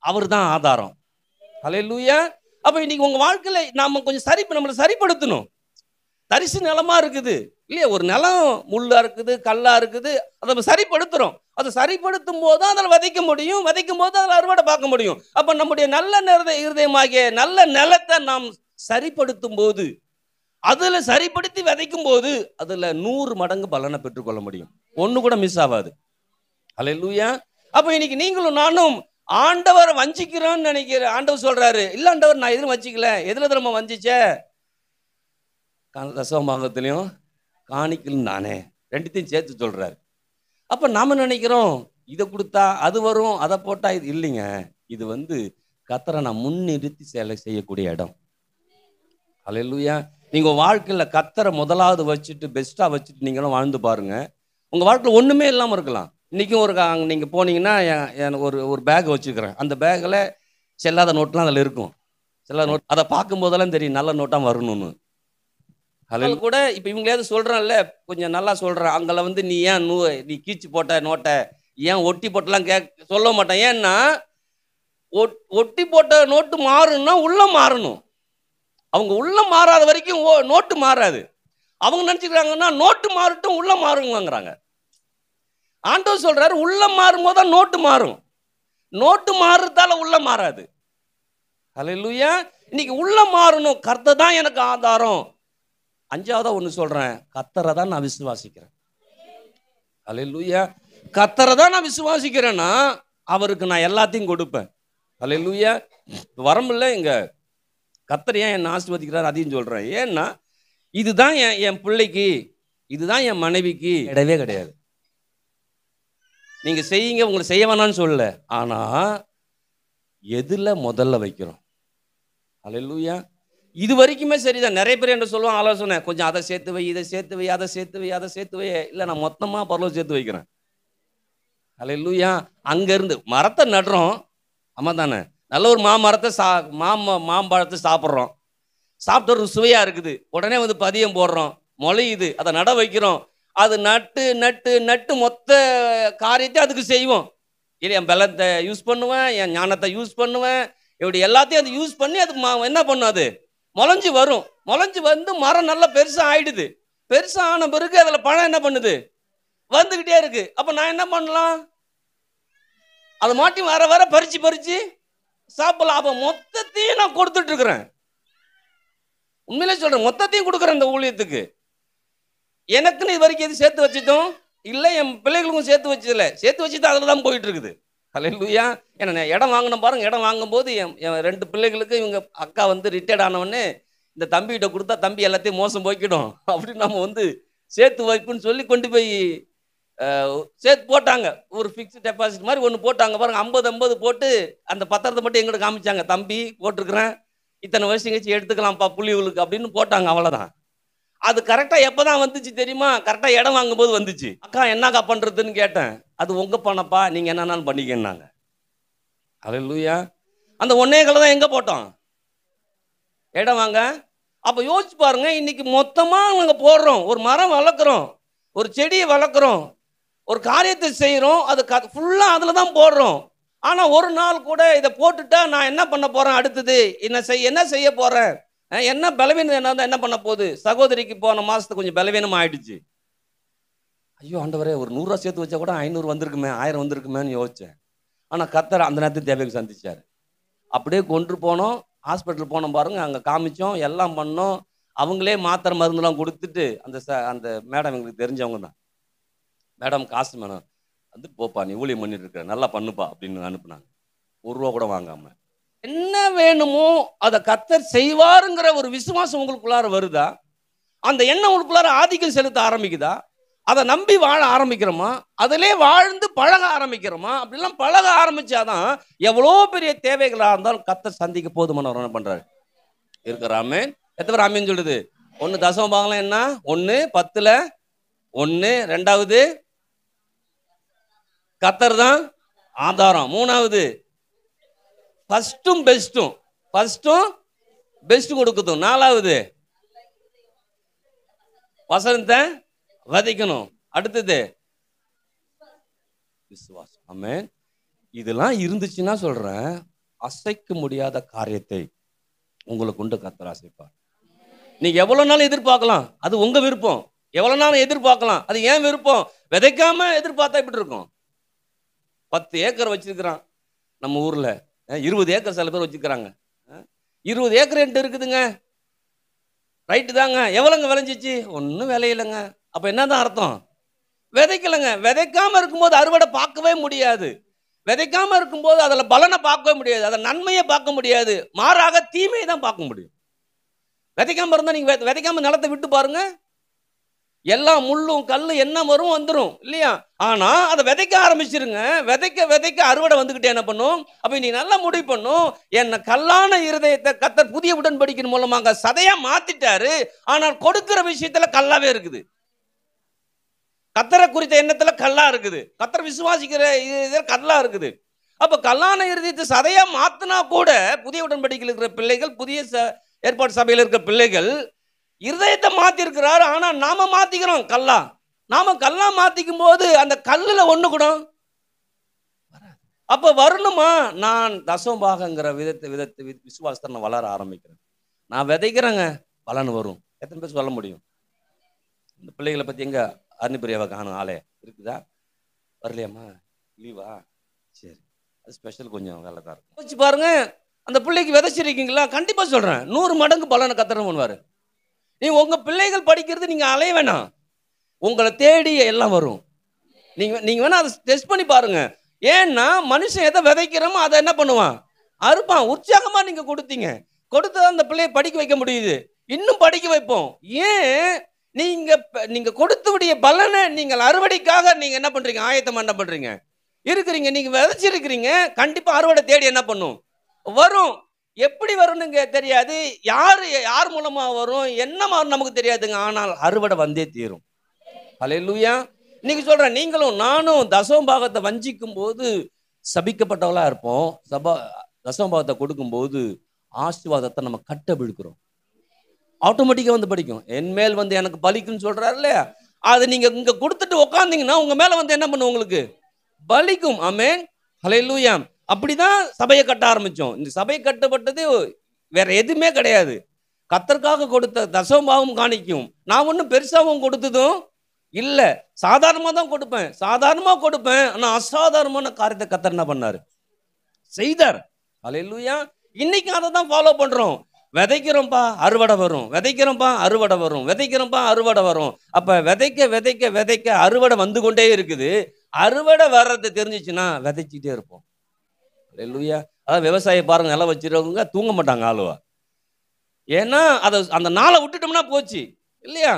அவர் தான் ஆதாரம். ஹல்லேலூயா. அப்போ இன்னைக்கு உங்கள் வாழ்க்கையில் நாம கொஞ்சம் நம்மளை சரிப்படுத்தணும். தரிசு நிலமா இருக்குது இல்லையா? ஒரு நிலம் முள்ளா இருக்குது, கல்லா இருக்குது. அதை நம்ம சரிப்படுத்துறோம். அதை சரிப்படுத்தும் போது தான் அதில் விதைக்க முடியும். விதைக்கும் போது அதில் அறுவடை பார்க்க முடியும். அப்போ நம்முடைய நல்ல இருதயமாகிய நல்ல நிலத்தை நாம் சரிப்படுத்தும் போது, அதில் சரிப்படுத்தி விதைக்கும் போது அதில் 100 மடங்கு பலனை பெற்றுக்கொள்ள முடியும். ஒன்று கூட மிஸ் ஆகாது. அல்லேலூயா. அப்போ இன்னைக்கு நீங்களும் நானும் ஆண்டவரை வஞ்சிக்கிறோம்னு நினைக்கிற ஆண்டவர் சொல்றாரு, இல்ல ஆண்டவர் நான் எதுவும் வஞ்சிக்கல. எதுல நம்ம வஞ்சிச்ச? தசமபாகத்திலையும் காணிக்கலும் நானே, ரெண்டுத்தையும் சேர்த்து சொல்றாரு. அப்ப நாம நினைக்கிறோம் இதை கொடுத்தா அது வரும், அதை போட்டா இது இல்லைங்க. இது கர்த்தரை நான் முன்னிறுத்தி செய்யக்கூடிய இடம். அல்லேலூயா. நீங்க வாழ்க்கையில கர்த்தரை முதலாவது வச்சுட்டு பெஸ்டா வச்சுட்டு நீங்களும் வாழ்ந்து பாருங்க. உங்க வாழ்க்கையில் ஒண்ணுமே இல்லாம இருக்கலாம். இன்றைக்கும் நீங்கள் போனீங்கன்னா எனக்கு ஒரு பேக் வச்சுக்கிறேன். அந்த பேக்கில் செல்லாத நோட்லாம் அதில் இருக்கும். செல்லாத நோட் அதை பார்க்கும்போதெல்லாம் தெரியும் நல்ல நோட்டாக வரணும்னு. அதில் கூட இப்போ இவங்களேது சொல்கிறேன்ல, கொஞ்சம் நல்லா சொல்கிறேன். அங்கே நீ ஏன் நீ கீச்சு போட்ட நோட்டை ஏன் ஒட்டி போட்டெல்லாம் சொல்ல மாட்டேன். ஏன்னா ஒட்டி போட்ட நோட்டு மாறணும்னா உள்ள மாறணும். அவங்க உள்ள மாறாத வரைக்கும் நோட்டு மாறாது. அவங்க நினச்சிக்கிறாங்கன்னா நோட்டு மாறட்டும் உள்ள மாறுங்கிறாங்க. ஆண்டவர் சொல்றாரு, உள்ள மாறும் போது தான் நோட்டு மாறும். நோட்டு மாறுறதால உள்ள மாறாது. ஹல்லேலூயா. இன்னைக்கு உள்ள மாறணும். கர்த்தர் தான் எனக்கு ஆதாரம். 5ஆவதா ஒன்று சொல்றேன், கர்த்தரை தான் நான் விசுவாசிக்கிறேன். ஹல்லேலூயா. கர்த்தரை தான் நான் விசுவாசிக்கிறேன்னா அவருக்கு நான் எல்லாத்தையும் கொடுப்பேன். ஹல்லேலூயா. வரம்பில்லை இங்க கர்த்தர் ஏன் என்னை ஆசீர்வதிக்கிறார் அதையும் சொல்றேன். ஏன்னா இதுதான் என் பிள்ளைக்கு, இதுதான் என் மனைவிக்கு கிடையவே கிடையாது. நீங்க செய்யுங்க, உங்களை செய்ய வேணான்னு சொல்லல. ஆனா எதுல முதல்ல வைக்கிறோம்? அல்லேலூயா. இது வரைக்குமே சரிதான். நிறைய பேர் என்ன சொல்லுவாங்க, ஆலோசனை கொஞ்சம் அதை சேர்த்து வை, இதை சேர்த்து வை, அதை சேர்த்து வை, அதை சேர்த்து வை. இல்லை, நான் மொத்தமா பரலோகம் சேர்த்து வைக்கிறேன். அல்லேலூயா. அங்கிருந்து மரத்தை நடுறோம், ஆமா தானே? நல்ல ஒரு மாமரத்தை மாம்பழத்தை சாப்பிட்றோம். சாப்பிட்ட ஒரு சுவையா இருக்குது. உடனே பதியம் போடுறோம், முளையுது, அதை நட வைக்கிறோம். அது நட்டு மொத்த காரியத்தை அதுக்கு செய்வோம். இல்லை, என் பலத்தை யூஸ் பண்ணுவேன், என் ஞானத்தை யூஸ் பண்ணுவேன், இப்படி எல்லாத்தையும் அது யூஸ் பண்ணி அது என்ன பண்ணும்? அது முளைஞ்சு வரும். முளைஞ்சு மரம் நல்லா பெருசாக ஆயிடுது. பெருசாக ஆன பிறகு அதில் பழம் என்ன பண்ணுது? வந்துக்கிட்டே இருக்கு. அப்போ நான் என்ன பண்ணலாம்? அதை மாட்டி வர பறிச்சு சாப்பிடலாம். அப்போ மொத்தத்தையும் நான் கொடுத்துட்டு இருக்கிறேன். உண்மையிலே சொல்றேன், மொத்தத்தையும் கொடுக்குறேன் இந்த ஊழியத்துக்கு. எனக்குன்னு இது வரைக்கும் எது சேர்த்து வச்சுட்டோம் இல்லை, என் பிள்ளைகளுக்கும் சேர்த்து வச்சதில்லை. சேர்த்து வச்சுட்டு அதில் தான் போயிட்டு இருக்குது. ஹல்லேலூயா. ஏன்னா இடம் வாங்கினோம் பாருங்க. இடம் வாங்கும்போது என் 2 பிள்ளைகளுக்கு இவங்க அக்கா ரிட்டையர்ட் ஆனவொடனே இந்த தம்பிகிட்ட கொடுத்தா தம்பி எல்லாத்தையும் மோசம் போய்க்கிடும் அப்படின்னு நம்ம சேர்த்து வைப்புன்னு சொல்லி கொண்டு போய் சேர்த்து போட்டாங்க. ஒரு ஃபிக்ஸ்ட் டெபாசிட் மாதிரி ஒன்று போட்டாங்க பாருங்க. 50 போட்டு அந்த பத்திரத்தை மட்டும் எங்கிட்ட காமிச்சாங்க. தம்பி போட்டிருக்கிறேன், இத்தனை வருஷம் கழிச்சு எடுத்துக்கலாம்ப்பா புள்ளிகளுக்கு அப்படின்னு போட்டாங்க. அவ்வளோதான். அது கரெக்டாக எப்போ தான் வந்துச்சு தெரியுமா? கரெக்டாக இடம் வாங்கும்போது வந்துச்சு. அக்கா என்னக்கா பண்ணுறதுன்னு கேட்டேன். அது உங்கள் பணப்பா, நீங்கள் என்னன்னாலும் பண்ணிக்கன்னாங்க. அல்லேலூயா. அந்த 1.25 தான் எங்கே போட்டோம்? இடம் வாங்க. அப்போ யோசிச்சு பாருங்க, இன்னைக்கு மொத்தமாக நாங்கள் போடுறோம். ஒரு மரம் வளர்க்குறோம், ஒரு செடியை வளர்க்குறோம், ஒரு காரியத்தை செய்கிறோம், அது ஃபுல்லாக அதில் தான் போடுறோம். ஆனால் ஒரு நாள் கூட இதை போட்டுட்டா நான் என்ன பண்ண போகிறேன், அடுத்தது என்ன செய்ய போகிறேன், என்ன பலவீனம் என்ன பண்ண போகுது? சகோதரிக்கு போன மாதத்துக்கு கொஞ்சம் பலவீனம் ஆயிடுச்சு. ஐயோ ஆண்டவரே, ஒரு 100 ரூபா சேர்த்து வச்சா கூட 500 வந்திருக்குமே, 1000 வந்திருக்குமேன்னு யோசித்தேன். ஆனால் கர்த்தர் அந்த நேரத்துக்கு தேவைக்கு சந்திச்சார். அப்படியே கொண்டு போனோம், ஹாஸ்பிட்டல் போனோம் பாருங்க. அங்கே காமிச்சோம், எல்லாம் பண்ணோம். அவங்களே மாத்திரை மருந்துலாம் கொடுத்துட்டு, அந்த மேடம் எங்களுக்கு தெரிஞ்சவங்க தான். மேடம் காசு மேடம் வந்துட்டு போப்பா, நீ ஊழியம் பண்ணிட்டு இருக்க, நல்லா பண்ணுப்பா அப்படின்னு அனுப்புனாங்க. 1 ரூபா கூட வாங்காம. என்ன வேணுமோ அதை கர்த்தர் செய்வாருங்கிற ஒரு விசுவாசம் உங்களுக்குள்ளார வருதா? அந்த எண்ணம் உங்களுக்குள்ளார ஆதிக்கம் செலுத்த ஆரம்பிக்குதா? அதை நம்பி வாழ ஆரம்பிக்கிறோமா? அதிலே வாழ்ந்து பழக ஆரம்பிக்கிறோமா? அப்படிலாம் பழக ஆரம்பிச்சாதான் எவ்வளோ பெரிய தேவைகளாக இருந்தாலும் கர்த்தர் சந்திக்க போதுமானவர் என்ன பண்றாரு இருக்கிறாமே. எத்தனை பேர் ஆமேன்னு சொல்லுது? 1 தசம பாகம்லாம் என்ன? 1 10ல் 1. 2வது கர்த்தர் தான் ஆதாரம். 3வது ஃபர்ஸ்ட்டும் பெஸ்ட்டும் கொடுக்குதும். 4வது வசனத்தை வதிக்கணும். அடுத்தது விசுவாசம். ஆமென். இதெல்லாம் இருந்துச்சுன்னா சொல்றேன், அசைக்க முடியாத காரியத்தை உங்களுக்கு கொண்டு கர்த்தர் ஆசைப்பார். நீங்க எவ்வளவு நாள் எதிர்பார்க்கலாம், அது உங்க விருப்பம். எவ்வளவு நாள் எதிர்பார்க்கலாம், அது ஏன் விருப்பம். விதைக்காம எதிர்பார்த்தா எப்படி இருக்கும்? 10 ஏக்கர் வச்சிருக்கிறான் நம்ம ஊர்ல, 20 ஏக்கர் சில பேர் வச்சுக்கிறாங்க. 20 ஏக்கர் என்கிட்ட இருக்குதுங்க, ரைட்டு தாங்க. எவ்வளோங்க விளைஞ்சிச்சு? ஒன்றும் விளையிலங்க. அப்போ என்னதான் அர்த்தம்? விதைக்கலைங்க. விதைக்காம இருக்கும்போது அறுவடை பார்க்கவே முடியாது. விதைக்காம இருக்கும்போது அதில் பலனை பார்க்கவே முடியாது, அதில் நன்மையை பார்க்க முடியாது. மாறாக தீமையை தான் பார்க்க முடியும். விதைக்காம இருந்தால் நீங்கள் விதைக்காம நிலத்தை விட்டு பாருங்க, எல்லா முள்ளும் கல்லும் என்ன வரும் வந்துடும் இல்லையா? ஆனால் அதை விதைக்க ஆரம்பிச்சிருங்க. விதைக்க அறுவடை வந்துக்கிட்டே என்ன பண்ணும்? அப்போ நீ நல்லா முடிவு பண்ணும், என்ன கல்லான இருதயத்தை கர்த்தர் புதிய உடன்படிக்கையின் மூலமாக சதையா மாத்திட்டாரு. ஆனால் கொடுக்கிற விஷயத்துல கல்லாவே இருக்குது. கர்த்தரை குறித்த எண்ணத்துல கல்லா இருக்குது, கர்த்தர் விசுவாசிக்கிற இதில் கல்லா இருக்குது. அப்ப கல்லான இருதயத்தை சதையா மாத்தினா கூட புதிய உடன்படிக்கையில் இருக்கிற பிள்ளைகள், புதிய ஏற்பாடு சபையில் இருக்கிற பிள்ளைகள் இருதயத்தை மாத்திருக்கிறார். ஆனா நாம மாத்திக்கிறோம் கல்லா. நாம கல்லா மாத்திக்கும் போது அந்த கல்லுல ஒண்ணு கூட அப்ப வரணுமா? நான் தசமபாகங்கிற விதத்தை விசுவாசத்தை நான் வளர ஆரம்பிக்கிறேன். நான் விதைக்கிறேங்க, பலன் வரும். எத்தனை பேர் சொல்ல முடியும்? இந்த பிள்ளைகளை பத்தி எங்க அருணிபிரியாவை காணும் ஆளே இருக்குதா? வரலையாம்மா, லீவா? சரி, அது ஸ்பெஷல் கொஞ்சம் வேலை தான் இருக்கும். வச்சு பாருங்க, அந்த பிள்ளைக்கு விதைச்சிருக்கீங்களா? கண்டிப்பா சொல்றேன், 100 மடங்கு பலனை கர்த்தர் பண்ணுவாரு. நீ உங்க பிள்ளைகள் படிக்கிறது நீங்க அலைய வேணாம், உங்களை தேடி எல்லாம் வரும். நீங்க வேணா அதை டெஸ்ட் பண்ணி பாருங்க. ஏன்னா மனுஷன் எதை விதைக்கிறோமோ அதை என்ன பண்ணுவான்? அறுப்பான். உற்சாகமா நீங்க கொடுத்தா அந்த பிள்ளையை படிக்க வைக்க முடியுது, இன்னும் படிக்க வைப்போம். ஏன்? நீங்க கொடுத்தவுடைய பலனை நீங்கள் அறுவடைக்காக நீங்க என்ன பண்றீங்க? ஆயத்தம் என்ன பண்றீங்க இருக்கிறீங்க. நீங்க விதைச்சிருக்கிறீங்க, கண்டிப்பா அறுவடை தேடி என்ன பண்ணும்? வரும். எப்படி வரும்னு தெரியாது, யார் மூலமா வரும், என்ன மாறும் நமக்கு தெரியாதுங்க. ஆனால் அறுவடை வந்தே தீரும். அல்லேலூயா. இன்னைக்கு சொல்றேன், நீங்களும் நானும் தசம பாகத்தை வஞ்சிக்கும் போது சபிக்கப்பட்டவளா இருப்போம். தசம பாகத்தை கொடுக்கும் போது ஆசீர்வாதத்தை நம்ம கட்ட விழுக்கிறோம். ஆட்டோமேட்டிக்கா வந்து படிக்கும். என் மேல் வந்து எனக்கு பலிக்குன்னு சொல்றாரு இல்லையா? அது நீங்க இங்க கொடுத்துட்டு உட்கார்ந்தீங்கன்னா உங்க மேல வந்து என்ன பண்ணும்? உங்களுக்கு பலிக்கும். ஆமென். ஹல்லேலூயா. அப்படிதான் சபையை கட்ட ஆரம்பிச்சோம். இந்த சபை கட்டப்பட்டது வேற எதுவுமே கிடையாது, கர்த்தருக்காக கொடுத்த தசம பாகம் காணிக்கும். நான் ஒன்றும் பெருசாகவும் கொடுத்ததும் இல்லை, சாதாரணமாக தான் கொடுப்பேன். ஆனால் அசாதாரணமான காரியத்தை கர்த்தர் என்ன பண்ணாரு? செய்தார். ஹல்லேலூயா. இன்னைக்கு அதை தான் ஃபாலோ பண்றோம். விதைக்கிறோம்ப்பா, அறுவடை வரும். அப்ப விதைக்க அறுவடை வந்து கொண்டே இருக்குது. அறுவடை வர்றது தெரிஞ்சிச்சுன்னா விதைச்சிட்டே இருப்போம். அல்லேலூயா. அதாவது விவசாயி பாருங்க, நிலம் வச்சிருக்கவங்க தூங்க மாட்டாங்க ஆளுவா. ஏன்னா அதை அந்த நாளை விட்டுட்டோம்னா போச்சு இல்லையா?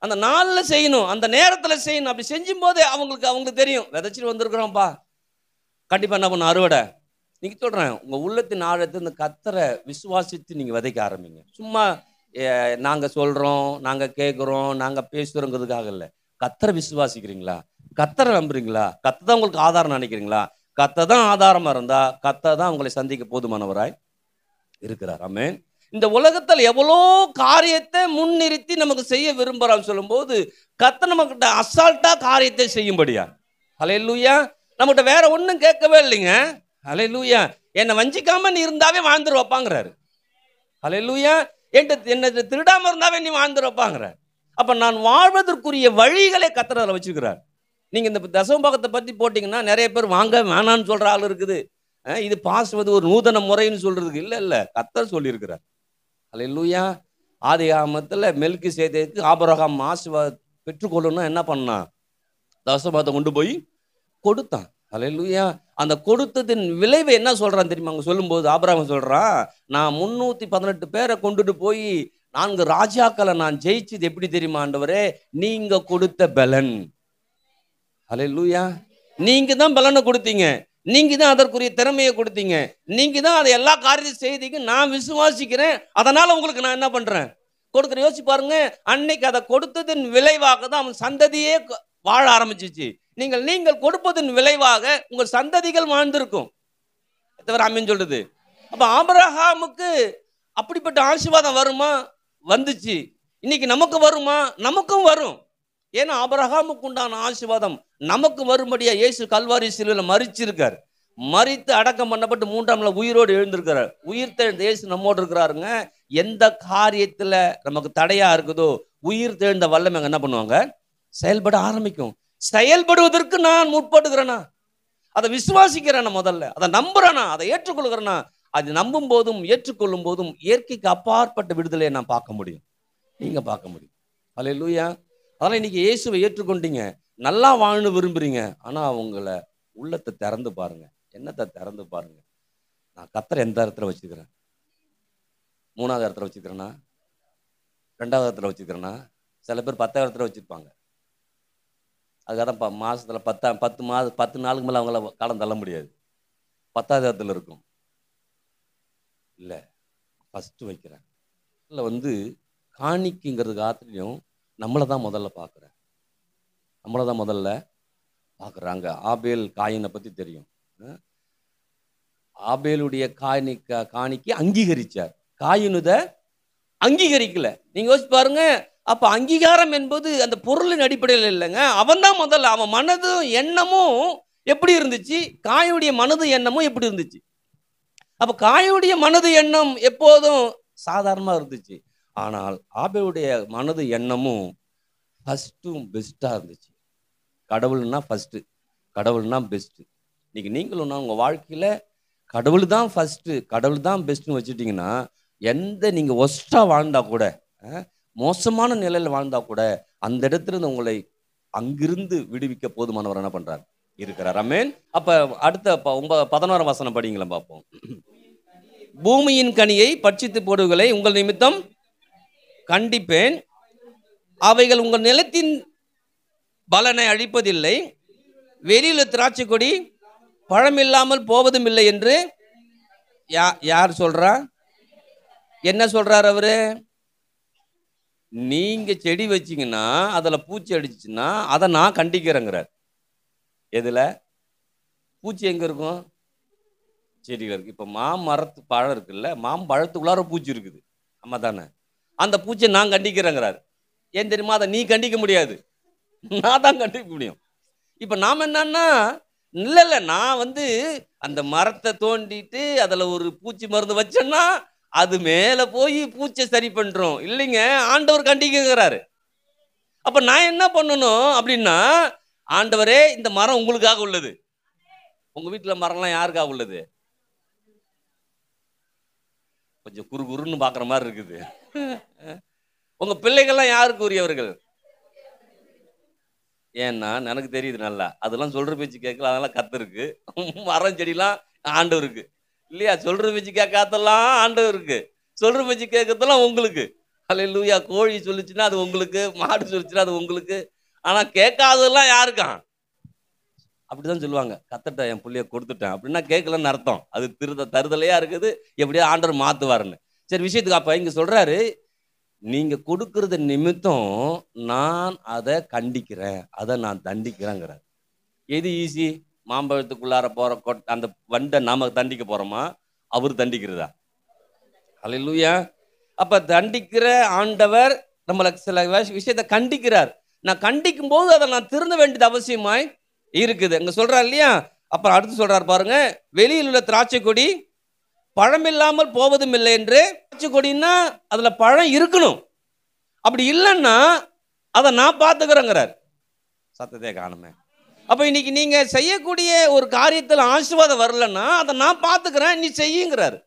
அந்த நாளில் செய்யணும், அந்த நேரத்தில் செய்யணும். அப்படி செஞ்சும் போதே அவங்களுக்கு தெரியும், விதைச்சிட்டு வந்திருக்கிறோம்ப்பா, கண்டிப்பாக என்ன பண்ண அறுவடை. நீங்க சொல்றேன், உங்க உள்ளத்தின் ஆழத்தை இந்த கர்த்தரை விசுவாசித்து நீங்க விதைக்க ஆரம்பிங்க. சும்மா நாங்க சொல்றோம், நாங்க கேட்குறோம், நாங்க பேசுறோங்கிறதுக்காக இல்லை. கர்த்தரை விசுவாசிக்கிறீங்களா? கர்த்தரை நம்புறீங்களா? கர்த்தர் தான் உங்களுக்கு ஆதாரம் நினைக்கிறீங்களா? கர்த்தர் தான் ஆதாரமா இருந்தா கர்த்தர் தான் உங்களை சந்திக்க போதுமானவராய் இருக்கிறார். ஆமென். இந்த உலகத்தில் எவ்வளோ காரியத்தை முன்னிறுத்தி நமக்கு செய்ய விரும்புறான்னு சொல்லும்போது கர்த்தர் நம்மகிட்ட அசால்ட்டா காரியத்தை செய்யும்படியா. ஹல்லேலூயா. நம்மகிட்ட வேற ஒன்றும் கேட்கவே இல்லைங்க. ஹல்லேலூயா. என்னை வஞ்சிக்காம நீ இருந்தாவே வாழ்ந்துருவாப்பாங்கிறாரு. ஹல்லேலூயா. என்ன திருடாம இருந்தாவே நீ வாழ்ந்துருவாப்பாங்கிறார். அப்ப நான் வாழ்வதற்குரிய வழிகளை கர்த்தர் அதில் வச்சுக்கிறார். நீங்க இந்த தசமபாகத்தை பத்தி போட்டீங்கன்னா நிறைய பேர் வாங்க வேணான்னு சொல்ற ஆள் இருக்குது. இது பாசுவது ஒரு நூதன முறைன்னு சொல்றதுக்கு இல்ல, கர்த்தர் சொல்லியிருக்கிறார். ஹல்லேலூயா. ஆதியாகமத்துல மெல்கிசேதேக்கு ஆபிரகாம் ஆசீர்வாதம் பெற்றுக்கொள்ளணும்னா என்ன பண்ணான்? தசமபாகத்தை கொண்டு போய் கொடுத்தான். ஹல்லேலூயா. அந்த கொடுத்ததின் விளைவை என்ன சொல்றான் தெரியுமா? அங்க சொல்லும்போது ஆபிரகாம் சொல்றான், நான் 318 பேரை கொண்டுட்டு போய் 4 ராஜாக்களை நான் ஜெயிச்சது எப்படி தெரியுமா ஆண்டவரே? நீங்க கொடுத்த பலன். ஹல்லேலூயா. நீங்க தான் பலனை கொடுத்தீங்க, நீங்க தான் அதற்குரிய திறமையை கொடுத்தீங்க, நீங்க தான் அதை எல்லா காரியத்தையும் செய்தீங்க. நான் விசுவாசிக்கிறேன், அதனால உங்களுக்கு நான் என்ன பண்றேன்? கொடுக்குற. யோசிச்சு பாருங்க, அன்னைக்கு அதை கொடுத்ததின் விளைவாக தான் அவன் சந்ததியே வாழ ஆரம்பிச்சிச்சு. நீங்கள் கொடுப்பதன் விளைவாக உங்கள் சந்ததிகள் வாழ்ந்திருக்கும். ஆமென் சொல்றது. அப்ப ஆபிரகாமுக்கு அப்படிப்பட்ட ஆசீர்வாதம் வருமா? வந்துச்சு. இன்னைக்கு நமக்கு வருமா? நமக்கும் வரும். ஏன்னா ஆபிரகாமுக்கு உண்டான ஆசீர்வாதம் நமக்கு வரும்படியா இயேசு கல்வாரி சிலுவையில் மரிச்சிருக்கார். மரித்து அடக்கம் பண்ணப்பட்டு 3ஆம் நாள் உயிரோடு எழுந்திருக்கிறார். உயிர்த்தெழுந்த இயேசு நம்மோடு இருக்கிறாருங்க. எந்த காரியத்துல நமக்கு தடையா இருக்குதோ உயிர் தெழுந்த வல்லமை என்ன பண்ணுவாங்க? செயல்பட ஆரம்பிக்கும். செயல்படுவதற்கு நான் முற்படுகிறேனா? அதை விசுவாசிக்கிறேனா? முதல்ல அதை நம்புறேனா? அதை ஏற்றுக்கொள்கிறேனா? அது நம்பும் போதும் ஏற்றுக்கொள்ளும் போதும் இயற்கைக்கு அப்பாற்பட்ட விடுதலையை நான் பார்க்க முடியும், நீங்க பார்க்க முடியும். ஹல்லேலூயா. அதனால இன்னைக்கு இயேசுவை ஏற்றுக்கொண்டீங்க, நல்லா வாழ விரும்புறீங்க. ஆனா உங்களை உள்ளத்தை திறந்து பாருங்க, என்னத்தை திறந்து பாருங்க. நான் கர்த்தரை எந்த இடத்துல வச்சுக்கிறேன்? 3ஆவது இடத்துல வச்சுக்கிறேன்னா? 2ஆவது இடத்துல வச்சுக்கிறேன்னா? சில பேர் 10ஆவது இடத்துல வச்சிருப்பாங்க. அதுக்காக தான் மாசத்துல 10 நாளுக்கு மேலே அவங்கள காலம் தள்ள முடியாது. 10ஆவது இடத்துல இருக்கும். இல்லை, ஃபஸ்ட்டு வைக்கிறேன். இல்லை காணிக்குங்கிறது ஆத்திரையும் நம்மளை தான் முதல்ல பார்க்குறேன். நம்மளை தான் முதல்ல பார்க்குறாங்க. ஆபேல் காயினை பற்றி தெரியும். ஆபேலுடைய காணிக்கு அங்கீகரிச்சார், காயினுதை அங்கீகரிக்கல. நீங்க யோசிச்சு பாருங்க. அப்ப அங்கீகாரம் என்பது அந்த பொருளின் அடிப்படையில் இல்லைங்க. அவன் தான் முதல்ல. அவன் மனதும் எண்ணமும் எப்படி இருந்துச்சு? காயுடைய மனது எண்ணமும் எப்படி இருந்துச்சு? அப்ப காயுடைய மனது எண்ணம் எப்போதும் சாதாரணமா இருந்துச்சு. ஆனால் ஆபேலுடைய மனது எண்ணமும் ஃபர்ஸ்ட்டும் பெஸ்டா இருந்துச்சு. கடவுள்னா ஃபர்ஸ்ட், கடவுள்னா பெஸ்ட். இன்னைக்கு நீங்களும் உங்க வாழ்க்கையில கடவுள் தான் ஃபர்ஸ்ட், கடவுள் தான் பெஸ்ட்னு வச்சுட்டீங்கன்னா, நீங்க ஒஸ்டா வாழ்ந்தா கூட, மோசமான நிலையில் வாழ்ந்தா கூட, அந்த இடத்துல இருந்து உங்களை அங்கிருந்து விடுவிக்க போதுமானவர் என்ன பண்றார்? இருக்கிறார். ஆமென். அப்ப அடுத்த 11ஆம் வசனம் படிங்களா பார்ப்போம். பூமியின் கனியை பட்சித்து போடுகளை உங்கள் நிமித்தம் கண்டிப்பேன், அவைகள் உங்கள் நிலத்தின் பலனை அழிப்பதில்லை, வெளியில திராட்சை கொடி பழமில்லாமல் போவதும் இல்லை என்று யார் சொல்றா? என்ன சொல்றார் அவரு? நீங்க செடி வச்சீங்கன்னா அதுல பூச்சி அடிச்சுன்னா அதை நான் கண்டிக்கிறேங்கிறார். எதுல பூச்சி எங்க இருக்கும்? செடிகள் இருக்கு. இப்ப மாமரத்து பழம் இருக்குல்ல, மாம்பழத்துக்குள்ளார பூச்சி இருக்குது, ஆமா தானே? அந்த பூச்சியை நான் கண்டிக்கிறேங்கிறார். ஏன் தெரியுமா? அதை நீ கண்டிக்க முடியாது, நான் தான் கண்டிக்க முடியும். இப்ப நாம என்னன்னா, இல்ல நான் அந்த மரத்தை தோண்டிட்டு அதுல ஒரு பூச்சி மருந்து வச்சேன்னா அது மேல போய் பூச்சை சரி பண்றோம். இல்லைங்க, ஆண்டவர் கண்டிக்கிறாரு. அப்ப நான் என்ன பண்ணணும் அப்படின்னா, ஆண்டவரே இந்த மரம் உங்களுக்காக உள்ளது. உங்க வீட்டுல மரம்லாம் யாருக்காக உள்ளது? கொஞ்சம் குறுன்னு பாக்குற மாதிரி இருக்குது. உங்க பிள்ளைகள்லாம் யாருக்கு உரியவர்கள்? ஏன்னா எனக்கு தெரியுது நல்லா, அதெல்லாம் சொல்ற பேச்சு கேட்கல, அதெல்லாம் கர்த்தருக்கு. மரம் செடிலாம் ஆண்டவருக்கு இல்லையா? சொல்ற பேச்சு கேட்காதெல்லாம் ஆண்டவருக்கு, சொல்ற பேச்சு கேட்கறதெல்லாம் உங்களுக்கு. அல்லேலூயா. கோழி சொல்லுச்சுன்னா அது உங்களுக்கு, மாடு சொல்லுச்சுன்னா அது உங்களுக்கு. ஆனா கேட்காததெல்லாம் யாருக்கான்? அப்படிதான் சொல்லுவாங்க. கர்த்தர்ட்ட என் புள்ளைய கொடுத்துட்டேன் அப்படின்னா கேட்கலன்னு அர்த்தம். அது தருதலையா இருக்குது. எப்படியோ ஆண்டவர் மாத்துவாருன்னு. சரி, விஷயத்துக்கு அப்ப இங்க சொல்றாரு, நீங்க கொடுக்கறது நிமித்தம் நான் அதை கண்டிக்கிறேன், அதை நான் தண்டிக்கிறேங்கிறார். எது ஈஸி? மாம்பழத்துக்குள்ளார போற அந்த வண்டை நாம தண்டிக்க போறோமா, அவர் தண்டிக்கிறதா? அல்லேலூயா. அப்ப தண்டிக்கிற ஆண்டவர் நம்மள சில விஷயத்தை கண்டிக்கிறார். நான் கண்டிக்கும் போது அதை நான் திருந்த வேண்டியது அவசியமாய் இருக்குது. அங்க சொல்றார் இல்லையா? அப்புறம் அடுத்து சொல்றார் பாருங்க, வெளியில் உள்ள திராட்சை கொடி பழமில்லாமல் போவதும் இல்லை என்று. திராட்சை கொடின்னா அதுல பழம் இருக்கணும். அப்படி இல்லைன்னா அதை நான் பார்த்துக்கிறேங்கிறார். சத்தத்தை காணுமே. அப்ப இன்னைக்கு நீங்க செய்யக்கூடிய ஒரு காரியத்தில் ஆசீர்வாதம் வரலன்னா அதை நான் பார்த்துக்கிறேன், நீ செய்யுங்கிறாரு.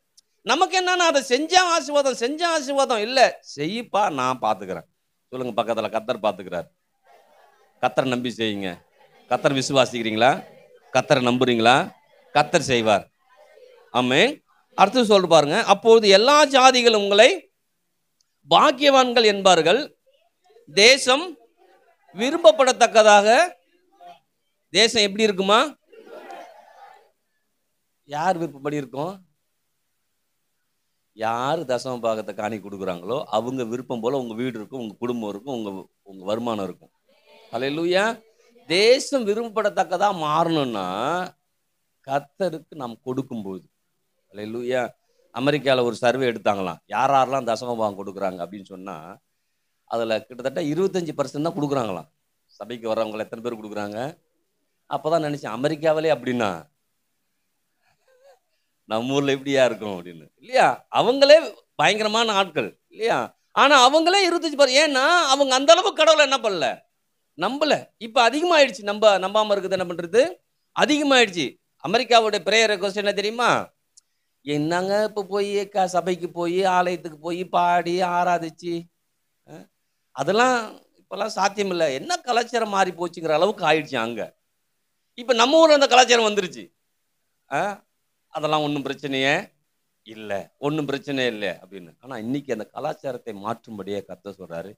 நமக்கு என்னன்னா அதை செஞ்சா ஆசீர்வாதம் இல்ல, செய்யப்பா நான் பார்த்துக்கிறேன். சொல்லுங்க பக்கத்துல, கர்த்தர் பார்த்துக்கிறார். கர்த்தரை நம்பி செய்யுங்க. கர்த்தர் விசுவாசிக்கிறீங்களா? கர்த்தரை நம்புறீங்களா? கர்த்தர் செய்வார். ஆமென். அடுத்து சொல்ற பாருங்க, அப்போது எல்லா ஜாதிகளும் உங்களை பாக்கியவான்கள் என்பார்கள், தேசம் விரும்பப்படத்தக்கதாக. தேசம் எப்படி இருக்குமா? யார் விருப்பப்படி இருக்கும்? யார் தசம பாகத்தை காணி கொடுக்குறாங்களோ அவங்க விருப்பம் போல உங்க வீடு இருக்கும், உங்க குடும்பம் இருக்கும், உங்க வருமானம் இருக்கும். அல்லேலூயா. தேசம் விரும்பப்படத்தக்கதா மாறணும்னா கர்த்தருக்கு நாம் கொடுக்கும்போது. அல்லேலூயா. அமெரிக்காவில் ஒரு சர்வே எடுத்தாங்களாம், யாரெல்லாம் தசம பாகம் கொடுக்குறாங்க அப்படின்னு சொன்னா அதுல கிட்டத்தட்ட 25% தான் கொடுக்குறாங்களாம். சபைக்கு வர்றவங்க எத்தனை பேர் கொடுக்குறாங்க? அப்பதான் நினைச்சேன், அமெரிக்காவிலே அப்படின்னா நம்ம ஊர்ல எப்படியா இருக்கும் அப்படின்னு. இல்லையா? அவங்களே பயங்கரமான ஆட்கள் இல்லையா? ஆனா அவங்களே 25%. ஏன்னா அவங்க அந்த அளவு கடவுளை என்ன பண்ணல, நம்பல. இப்ப அதிகமாயிடுச்சு. நம்பாம இருக்குது என்ன பண்றது? அதிகமாயிடுச்சு. அமெரிக்காவுடைய பிரேயர் ரெக்வெஸ்ட் என்ன தெரியுமா? என்னங்க இப்ப போய் சபைக்கு போய் ஆலயத்துக்கு போய் பாடி ஆராதிச்சு அதெல்லாம் இப்பெல்லாம் சாத்தியம் இல்லை. என்ன கலாச்சாரம் மாறி போச்சுங்கிற அளவுக்கு ஆயிடுச்சு அங்க. இப்ப நம்ம ஊர்ல அந்த கலாச்சாரம் வந்துருச்சு. அதெல்லாம் ஒன்றும் பிரச்சனையே இல்லை, ஒன்றும் பிரச்சனை இல்லை அப்படின்னு. ஆனா இன்னைக்கு அந்த கலாச்சாரத்தை மாற்றும்படியே கர்த்தர் சொல்றாரு,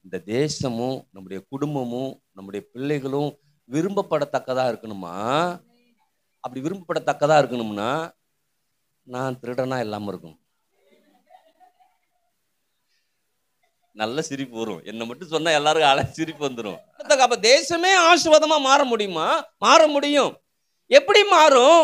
இந்த தேசமும் நம்முடைய குடும்பமும் நம்முடைய பிள்ளைகளும் விரும்பப்படத்தக்கதா இருக்கணுமா? அப்படி விரும்பப்படத்தக்கதா இருக்கணும்னா நான் திருடனா இல்லாம இருக்கும். நல்ல சிரிப்பு வரும். என்ன மட்டும் சொன்னா எல்லாருக்கும் சிரிப்பு வந்துடும். அப்ப தேசமே ஆசீர்வாதமா மாற முடியுமா? மாற முடியும். எப்படி மாறும்?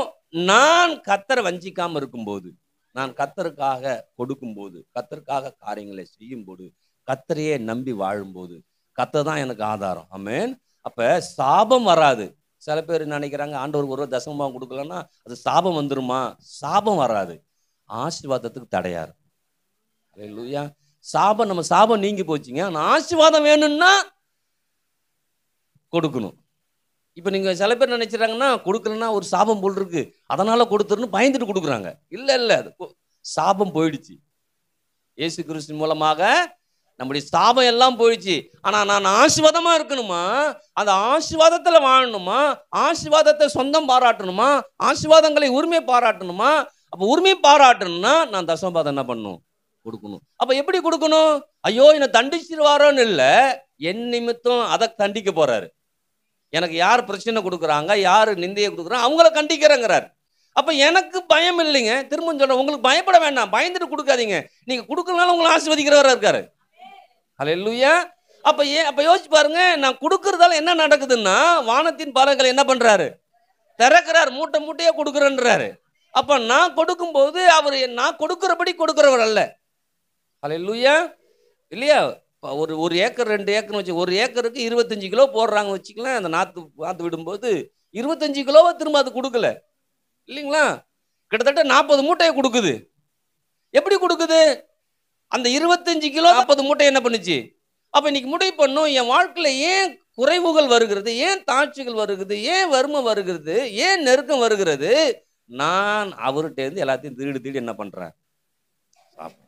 நான் கர்த்தரை வஞ்சிக்காம இருக்கும்போது, நான் கர்த்தருக்காக கொடுக்கும்போது, கர்த்தருக்காக காரியங்களை செய்யும் போது, கர்த்தரையே நம்பி வாழும்போது, கர்த்தர் தான் எனக்கு ஆதாரம். ஆமென். அப்ப சாபம் வராது. சில பேர் நினைக்கிறாங்க, ஆண்டவர் ஒரு தசமபாகம் கொடுக்கலன்னா அது சாபம் வந்துருமா? சாபம் வராது, ஆசீர்வாதத்துக்கு தடையாரு. அல்லேலூயா. சாபம், நம்ம சாபம் நீங்கி போச்சுங்க. ஆனா ஆசீர்வாதம் வேணும்னா கொடுக்கணும். இப்ப நீங்க சில பேர் நினைச்சிடறாங்கன்னா, கொடுக்கலன்னா ஒரு சாபம் போல் இருக்கு, அதனால கொடுத்துருன்னு பயந்துட்டு கொடுக்குறாங்க. இல்ல இல்ல, சாபம் போயிடுச்சு. இயேசு கிறிஸ்து மூலமாக நம்முடைய சாபம் எல்லாம் போயிடுச்சு. ஆனா நான் ஆசீர்வாதமா இருக்கணுமா? அந்த ஆசீர்வாதத்துல வாழணுமா? ஆசீர்வாதத்தை சொந்தம் பாராட்டணுமா? ஆசீர்வாதங்களை உரிமை பாராட்டணுமா? அப்ப உரிமை பாராட்டணும்னா நான் தசமபாகம் என்ன பண்ணணும்? கொடுக்கணும். அப்ப எப்படி கொடுக்கணும்? ஐயோ என்னை தண்டிச்சிருவாரோன்னு இல்ல, என் நிமித்தம் அதை தண்டிக்க போறாரு. எனக்கு யார் பிரச்சனை கொடுக்குறாங்க, யார் நிந்தையை கொடுக்குறாங்க, அவங்கள கண்டிக்கிறேங்கிறார். அப்ப எனக்கு பயம் இல்லைங்க. திரும்ப சொல்றேன், உங்களுக்கு பயப்பட வேண்டாம், பயந்துட்டு கொடுக்காதீங்க. நீங்க கொடுக்கறதுனால உங்களை ஆசீர்வதிக்கிறவரா இருக்காரு. அல்லேலூயா. அப்ப யோசிச்சு பாருங்க, நான் கொடுக்கறதால என்ன நடக்குதுன்னா, வானத்தின் பலகளை என்ன பண்றாரு? திறக்கிறார், மூட்டை மூட்டையா கொடுக்குறேன்றாரு. அப்ப நான் கொடுக்கும்போது அவர் நான் கொடுக்கிறபடி கொடுக்கிறவர் அல்ல. அல்லேலூயா. இல்லையா? ஒரு ஏக்கர் 2 ஏக்கர் வச்சு, ஒரு ஏக்கருக்கு 25 கிலோ போடுறாங்க வச்சுக்கலாம். அந்த நாத்து விடும்போது 25 கிலோவை திரும்ப அது கொடுக்கல இல்லைங்களா? கிட்டத்தட்ட 40 மூட்டையை கொடுக்குது. எப்படி கொடுக்குது? அந்த 25 கிலோ 40 மூட்டை என்ன பண்ணுச்சு? அப்ப இன்னைக்கு முடிவு பண்ணும், என் வாழ்க்கையில ஏன் குறைவுகள் வருகிறது, ஏன் தாட்சிகள் வருகிறது, ஏன் வறுமை வருகிறது, ஏன் நெருக்கம் வருகிறது? நான் அவர்கிட்ட இருந்து எல்லாத்தையும் திருடி என்ன பண்றேன்? சாப்பிட்றேன்.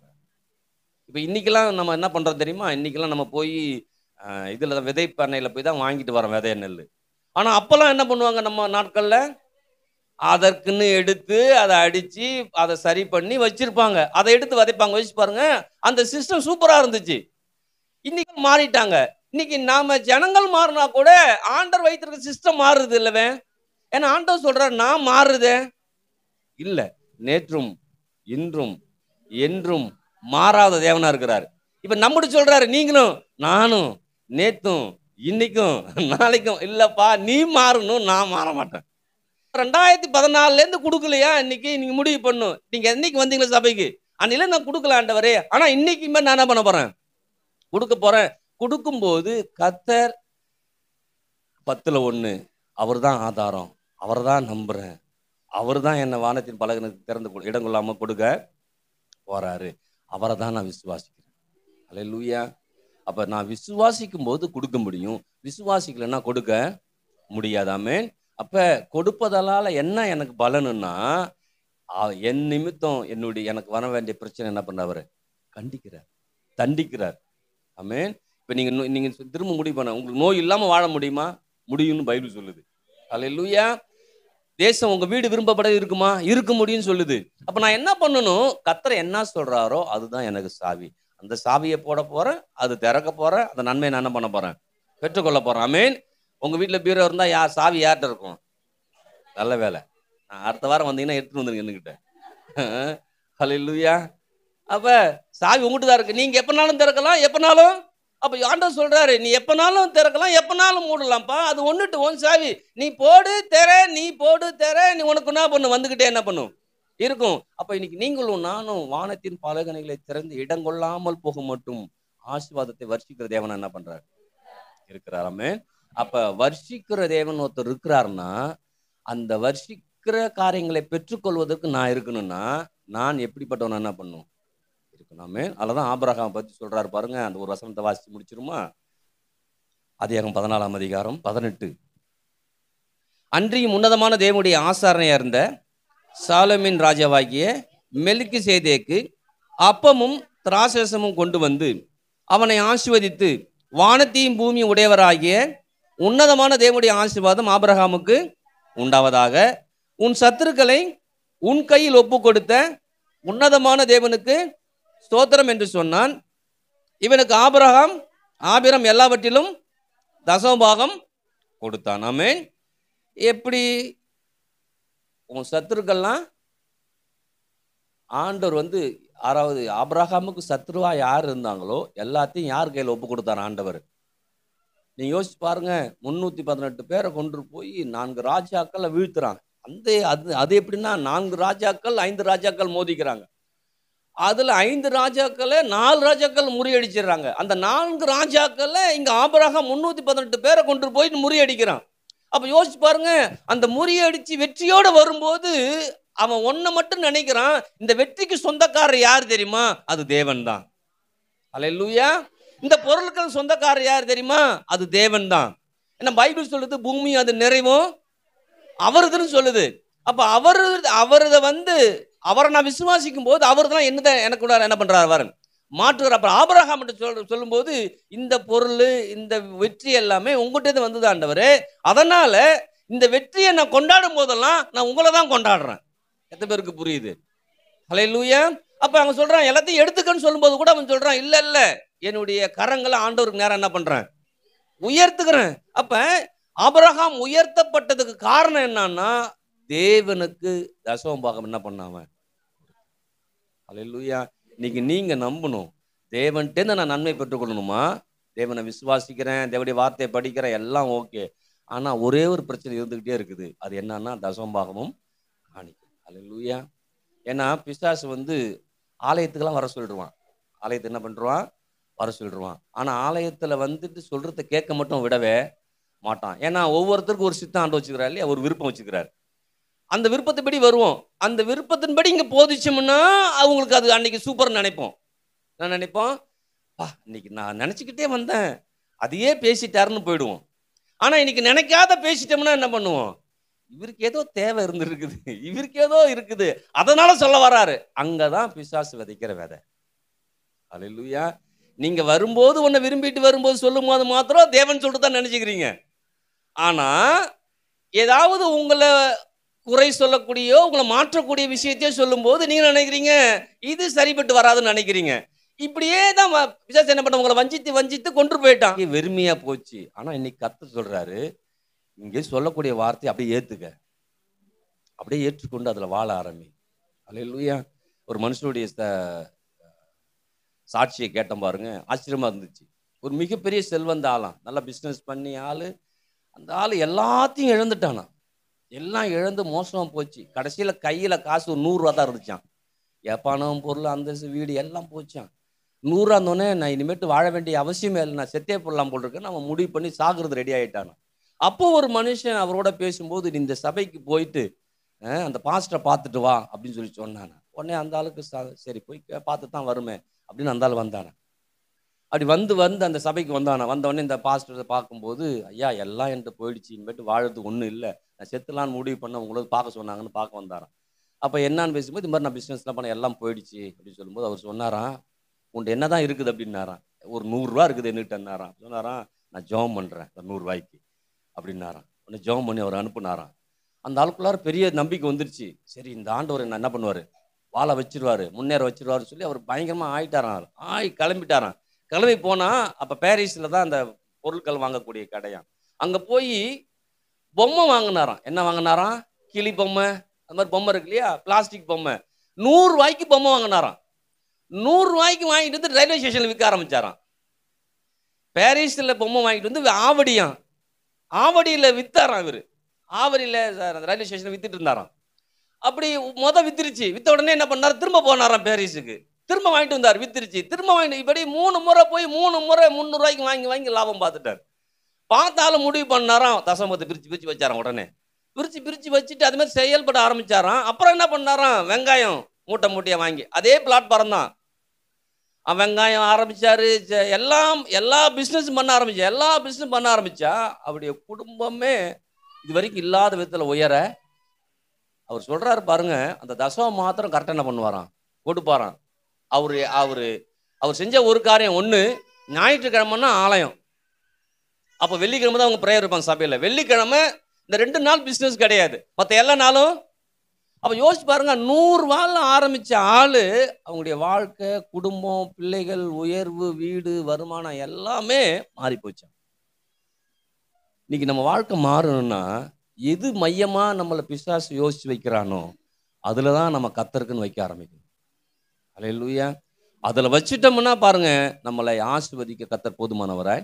இப்போ இன்னைக்கெல்லாம் நம்ம என்ன பண்றோம் தெரியுமா? இன்னைக்கெல்லாம் நம்ம போய் இதுல விதை பண்ணையில போய் தான் வாங்கிட்டு வரோம் விதைய நெல். ஆனா அப்பெல்லாம் என்ன பண்ணுவாங்க நம்ம நாட்கள்ல? அதற்குன்னு எடுத்து அதை அடிச்சு அதை சரி பண்ணி வச்சிருப்பாங்க. அதை எடுத்து விதைப்பாங்க. வச்சு பாருங்க, அந்த சிஸ்டம் சூப்பரா இருந்துச்சு. இன்னைக்கு மாறிட்டாங்க. இன்னைக்கு நாம ஜனங்கள் மாறினா கூட ஆண்டவர் வைத்திருக்க சிஸ்டம் மாறுது இல்லவே. ஏன்னா ஆண்டவர் சொல்றாரு நான் மாறுதே இல்ல. நேற்றும் இன்றும் என்றும் மாறாத தேவனா இருக்கிறார். இப்ப நம்மகிட்ட சொல்றாரு நீங்களும் நானும் நேத்தும் இன்னைக்கும் நாளைக்கும் இல்லப்பா, நீ மாறணும், நான் மாற மாட்டேன். 2014 இருந்து கொடுக்கலையா? இன்னைக்கு நீங்க முடிவு பண்ணும். நீங்க என்னைக்கு வந்தீங்களா சபைக்கு? அன்னையில நான் கொடுக்கல ஆண்டவரே, ஆனா இன்னைக்குமே நான் என்ன பண்ண போறேன்? கொடுக்க போறேன். கொடுக்கும்போது கர்த்தர் 10ல் 1 அவர்தான் ஆதாரம், அவர்தான் நம்புறேன், அவர்தான் என்ன வானத்தின் பலகனுக்கு திறந்து இடம் கொள்ளாம கொடுக்க போறாரு. அவரை தான் நான் விசுவாசிக்கிறேன். அல்லேலூயா. அப்ப நான் விசுவாசிக்கும் போது கொடுக்க முடியும், விசுவாசிக்கலன்னா கொடுக்க முடியாது. ஆமென். அப்ப கொடுப்பதால என்ன எனக்கு பலனுன்னா, என் நிமித்தம் எனக்கு வர வேண்டிய பிரச்சனை என்ன பண்றவர்? கண்டிக்கிறார், தண்டிக்கிறார். ஆமென். இப்ப நீங்க திரும்ப முடிவு பண்ண, உங்களுக்கு நோய் இல்லாம வாழ முடியுமா? முடியும்னு பைபிள் சொல்லுது. அல்லேலூயா. தேசம் உங்க வீடு விரும்பப்பட இருக்குமா? இருக்க முடியும்னு சொல்லுது. அப்ப நான் என்ன பண்ணணும்? கர்த்தர் என்ன சொல்றாரோ அதுதான் எனக்கு சாவி. அந்த சாவியை போட போறேன், அது திறக்க போறேன், அந்த நன்மையை நான் என்ன பண்ண போறேன்? பெற்றுக்கொள்ள போறேன். ஆமென். உங்க வீட்டுல பீரோ இருந்தா சாவி யார்கிட்ட இருக்கும்? நல்ல வேலை, நான் அடுத்த வாரம் வந்தீங்கன்னா எடுத்துட்டு வந்துருங்க என்கிட்ட. ஹல்லேலூயா. அப்ப சாவி உங்ககிட்ட தான் இருக்கு. நீங்க எப்பனாலும் திறக்கலாம், எப்பனாலும். அப்ப ஆண்டவர் சொல்றாரு நீ எப்பனாலும் திறக்கலாம், எப்பனாலும் மூடலாம்ப்பா. அது ஒண்ணுட்டு ஒன் சாவி. நீ போடு தெற, நீ போடு தெற, நீ உனக்கு என்ன பண்ணும்? வந்துகிட்டே என்ன பண்ணும்? இருக்கும். அப்ப இன்னைக்கு நீங்களும் நானும் வானத்தின் பலகணிகளை திறந்து இடம் கொள்ளாமல் போக மட்டும் ஆசீர்வாதத்தை வர்ஷிக்கிற தேவன் என்ன பண்றாரு? இருக்கிறார். ஆமென். அப்ப வர்ஷிக்கிற தேவன் ஒருத்தர் இருக்கிறாருன்னா, அந்த வர்ஷிக்கிற காரியங்களை பெற்றுக்கொள்வதற்கு நான் இருக்கணும்னா, நான் எப்படிப்பட்டவன் என்ன பண்ணும்? இருக்கணும். அதுதான் ஆபிரகாம் பத்தி சொல்றாரு பாருங்க. அந்த ஒரு வசனத்தை வாசிச்சு முடிச்சிருமா? ஆதியாகமம் 14ஆம் அதிகாரம் 18. அன்றியும் உன்னதமான தேவனுடைய ஆசாரணையா இருந்த சாலோமின் ராஜாவாகிய மெல்கிசேதேக்கு அப்பமும் திராட்சரசமும் கொண்டு வந்து அவனை ஆசீர்வதித்து, வானத்தையும் பூமியும் உடையவராகிய உன்னதமான தேவனுடைய ஆசீர்வாதம் ஆபிரகாமுக்கு உண்டாவதாக, உன் சத்துருக்களை உன் கையில் ஒப்பு கொடுத்த உன்னதமான தேவனுக்கு ஸ்தோத்திரம் என்று சொன்னான். இவனுக்கு ஆபிரம் எல்லாவற்றிலும் தசமபாகம் கொடுத்தான். ஆமென். எப்படி? உன் சத்துருக்கள்லாம் ஆண்டவர் ஆறாவது ஆபிரகாமுக்கு சத்துருவா யார் இருந்தாங்களோ எல்லாத்தையும் யார் கையில் ஒப்பு கொடுத்தார் ஆண்டவர்? நீங்க யோசிச்சு பாருங்க. 318 பேரை கொண்டு போய் 4 ராஜாக்களை வீழ்த்துறாங்க. அது எப்படின்னா 4 ராஜாக்கள் 5 ராஜாக்கள் மோதிக்கிறாங்க. அதுல 5 ராஜாக்களை 4 ராஜாக்கள் முறியடிச்சிடறாங்க. அந்த 4 ராஜாக்களை இங்க ஆபிரகாம் 318 பேரை கொண்டு போய் முறியடிக்கிறான். அப்ப யோசிச்சு பாருங்க. அந்த முறியடிச்சு வெற்றியோட வரும்போது அவன் ஒன்ன மட்டும் நினைக்கிறான், இந்த வெற்றிக்கு சொந்தக்காரர் யார் தெரியுமா? அது தேவன் தான். அல்லேலூயா. இந்த பொருட்கள் சொந்தக்காரர் யார் தெரியுமா? அது தேவன் தான். என்ன பைபிள் சொல்லுது, பூமி அது நிறைவும் அவருதுன்னு சொல்லுது. அப்ப அவரை நான் விசுவாசிக்கும் போது அவர் தான் எனக்கு என்ன பண்றாரு வரன் மாற்றுகிறார். அப்ப ஆபிரகாம் சொல்லும் போது இந்த பொருள் இந்த வெற்றி எல்லாமே உங்ககிட்ட வந்தது ஆண்டவரே, அதனால இந்த வெற்றியை நான் கொண்டாடும் போதெல்லாம் நான் உங்களை தான் கொண்டாடுறேன். எத்தனை பேருக்கு புரியுது? ஹல்லேலூயா. அப்ப அவங்க சொல்றான் எல்லாத்தையும் எடுத்துக்கன்னு சொல்லும்போது கூட அவன் சொல்றான் இல்ல என்னுடைய கரங்களை ஆண்டவருக்கு நேரம் என்ன பண்றேன்? உயர்த்துக்கிறேன். அப்ப ஆபிரகாம் உயர்த்தப்பட்டதுக்கு காரணம் என்னன்னா, தேவனுக்கு தசமபாகம் என்ன பண்ணாம. ஹல்லேலூயா. இன்னைக்கு நீங்க நம்பணும், தேவன்கிட்ட நான் நன்மை பெற்றுக்கொள்ளணுமா? தேவனை விசுவாசிக்கிறேன், தேவனுடைய வார்த்தையை படிக்கிறேன், எல்லாம் ஓகே. ஆனா ஒரே ஒரு பிரச்சனை இருந்துகிட்டே இருக்குது. அது என்னன்னா தசமபாகமும் காணிக்கை. ஹல்லேலூயா. ஏன்னா பிசாசு ஆலயத்துக்கெல்லாம் வர சொல்லிடுவான். ஆலயத்தை என்ன பண்றான்? வர சொல்லிடுவான். ஆனா ஆலயத்துல சொல்றத கேட்க மட்டும் விடவே மாட்டான். ஏன்னா ஒவ்வொருத்தருக்கும் ஒரு சித்தம் ஆண்டு வச்சுக்கிறாரு இல்லையா, ஒரு விருப்பம் வச்சுக்கிறாரு. அந்த விருப்பத்தைப்படி வருவோம். அந்த விருப்பத்தின்படி இங்க போதிச்சோம்னா அவங்களுக்கு அது அன்னைக்கு சூப்பர் நினைப்போம். நான் நினைப்போம், இன்னைக்கு நான் நினைச்சுக்கிட்டே வந்தேன், அதையே பேசிட்டாருன்னு போயிடுவோம். ஆனா இன்னைக்கு நினைக்காத பேசிட்டோம்னா என்ன பண்ணுவோம்? இவருக்கு ஏதோ தேவை இருந்திருக்குது, இவருக்கு ஏதோ இருக்குது, அதனால சொல்ல வராரு. அங்கதான் பிசாசு விதைக்கிற விதை. அல்லேலூயா. நீங்க வரும்போது உன்னை விரும்பிட்டு வரும்போது சொல்லும் போது மாத்திரம் தேவன் சொல்லிட்டு தான் நினைச்சுக்கிறீங்க. ஆனா ஏதாவது உங்களை குறை சொல்லக்கூடிய உங்களை மாற்றக்கூடிய விஷயத்தையே சொல்லும் போது நீங்க நினைக்கிறீங்க இது சரிபட்டு வராதுன்னு நினைக்கிறீங்க. இப்படியே தான் பிசாசு என்ன பண்ண, உங்களை வஞ்சித்து வஞ்சித்து கொண்டு போயிட்டான். வெறுமையா போச்சு. ஆனா இன்னைக்கு கர்த்தர் சொல்றாரு, இங்கே சொல்லக்கூடிய வார்த்தை அப்படியே ஏத்துக்க, அப்படியே ஏற்றுக்கொண்டு அதுல வாழ ஆரம்பி. அல்லேலூயா. ஒரு மனுஷனுடைய சாட்சியை கேட்டோம் பாருங்க, ஆச்சரியமா இருந்துச்சு. ஒரு மிகப்பெரிய செல்வந்த ஆளாம், நல்லா பிசினஸ் பண்ணி ஆளு. அந்த ஆளு எல்லாத்தையும் இழந்துட்டானா, எல்லாம் இழந்து மோசமா போச்சு. கடைசியில கையில காசு ஒரு 100 ரூபா தான் இருந்துச்சான். பணம், பொருள், அந்தஸ்து, வீடு எல்லாம் போச்சான். 100 ரூபா இருந்தோடனே நான் இனிமேட்டு வாழ வேண்டிய அவசியமே இல்லை, நான் செத்தே போடலாம் போல் இருக்கேன், நம்ம முடிவு பண்ணி சாகுறது ரெடி ஆயிட்டானா. அப்போ ஒரு மனுஷன் அவரோட பேசும்போது, நீ இந்த சபைக்கு போயிட்டு அந்த பாஸ்டரை பார்த்துட்டு வா அப்படின்னு சொல்லி சொன்னானா. உடனே அந்த ஆளுக்கு சரி போய் பார்த்து தான் வருமே அப்படின்னு அந்த ஆள் வந்தானா. அப்படி வந்து அந்த சபைக்கு வந்தானா. வந்தவொடனே இந்த பாஸ்டரை பார்க்கும்போது, ஐயா எல்லாம் என்கிட்ட போயிடுச்சு, இனிமேட்டு வாழறதுக்கு ஒன்றும் இல்லை, நான் செத்துலான்னு முடிவு பண்ண, உங்களோட பார்க்க சொன்னாங்கன்னு பார்க்க வந்தாரான். அப்போ என்னான்னு பேசும்போது, இது மாதிரி நான் பிஸ்னஸ்லாம் பண்ண எல்லாம் போயிடுச்சு அப்படின்னு சொல்லும்போது அவர் சொன்னாராம், உன்ட்டு என்ன தான் இருக்குது அப்படின்னாரான். ஒரு 100 ரூபா இருக்குது என்னட்டாரான். சொன்னாரான், நான் ஜெபம் பண்ணுறேன் அந்த 100 ரூபாய்க்கு அப்படின்னாரான். உடனே ஜெபம் பண்ணி அவர் அனுப்புனாரான். அந்த ஆளுக்குள்ளார பெரிய நம்பிக்கை வந்துருச்சு. சரி இந்த ஆண்டவர் என்ன பண்ணுவார், வாழை வச்சிருவாரு, முன்னேற வச்சிருவாரு சொல்லி அவர் பயங்கரமாக ஆயிட்டாரான். கிளம்பிட்டாரான். கிளம்பி போனால் அப்போ பாரிஸில் தான் அந்த பொருட்கள் வாங்கக்கூடிய கடையான். அங்கே போய் பொம்மை வாங்கினாராம். என்ன வாங்கினாராம்? கிளி பொம்மை, அது மாதிரி பொம்மை இருக்கு இல்லையா, பிளாஸ்டிக் பொம்மை. 100 ரூபாய்க்கு பொம்மை வாங்கினாராம். 100 ரூபாய்க்கு வாங்கிட்டு வந்து ரயில்வே ஸ்டேஷனில் விற்க ஆரம்பிச்சாராம். பாரிஸில் பொம்மை வாங்கிட்டு வந்து ஆவடியில் வித்தாராம். இவர் ஆவடியில் ரயில்வே ஸ்டேஷனில் வித்துட்டு இருந்தாராம். அப்படி வித்துருச்சு. வித்த உடனே என்ன பண்ணார், திரும்ப போனாராம் பாரிஸுக்கு. திரும்ப வாங்கிட்டு வந்தார், வித்துருச்சு. திரும்ப வாங்கிட்டு இப்படி 3 முறை போய் 3 முறை 300 ரூபாய்க்கு வாங்கி லாபம் பார்த்துட்டார். பார்த்தாலும் முடிவு பண்ணாராம், தசமத்தை பிரித்து வச்சாராம். உடனே பிரித்து வச்சுட்டு அது மாதிரி செயல்பட ஆரம்பிச்சாராம். அப்புறம் என்ன பண்ணாராம், வெங்காயம் மூட்டையாக வாங்கி அதே பிளாட்ஃபார்ம் தான் வெங்காயம் ஆரம்பிச்சாரு. எல்லா பிஸ்னஸும் பண்ண ஆரம்பிச்சா அவருடைய குடும்பமே இது வரைக்கும் இல்லாத விதத்தில் உயர அவர் சொல்றாரு பாருங்க. அந்த தசமம் மாத்திரம் கரெக்டாக என்ன பண்ணுவாராம், கொடுப்பாராம். அவர் செஞ்ச ஒரு காரியம், ஒன்று ஞாயிற்றுக்கிழமைன்னா ஆலயம். அப்போ வெள்ளிக்கிழமை தான் அவங்க ப்ரேயர் இருப்பாங்க சபையில். வெள்ளிக்கிழமை இந்த 2 நாள் பிஸ்னஸ் கிடையாது, மற்ற எல்லா நாளும். அப்போ யோசிச்சு பாருங்க, 100 ரூபாயில் ஆரம்பித்த ஆள் அவங்களுடைய வாழ்க்கை, குடும்பம், பிள்ளைகள், உயர்வு, வீடு, வருமானம் எல்லாமே மாறி போச்சு. இன்னைக்கு நம்ம வாழ்க்கை மாறணும்னா எது மையமா நம்மளை பிசாசு யோசிச்சு வைக்கிறானோ அதுல தான் நம்ம கர்த்தருக்குன்னு வைக்க ஆரம்பிக்கணும். அல்லேலூயா. அதுல வச்சுட்டோம்னா பாருங்க, நம்மளை ஆசீர்வதிக்க கர்த்தர் போதுமானவராய்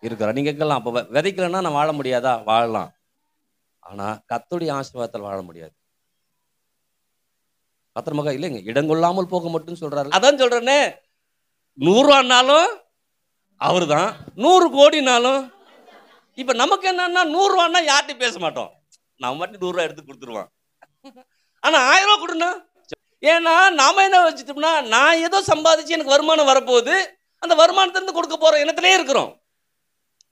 இருக்கிறார். நீங்க கேட்கலாம், அப்ப விதைக்கலன்னா நான் வாழ முடியாதா? வாழலாம், ஆனா கர்த்தருடைய ஆசீர்வாதத்தில் வாழ முடியாது. கர்த்தர் மகா இல்லைங்க, இடங்கொள்ளாமல் போக மட்டும் சொல்றாரு. அதான் சொல்றேனே, 100 ரூபான்னாலும் அவரு தான், 100 கோடினாலும். இப்ப நமக்கு என்னன்னா, 100 ரூபான்னா யார்கிட்டையும் பேச மாட்டோம், நம்ம மட்டும் 100 ரூபா எடுத்து கொடுத்துருவான். ஆனா 1000 ரூபா கொடுனா, ஏன்னா நாம என்ன வச்சுட்டோம்னா, நான் ஏதோ சம்பாதிச்சு எனக்கு வருமானம் வரப்போகுது, அந்த வருமானத்திலிருந்து கொடுக்க போற எண்ணத்திலே இருக்கிறோம்.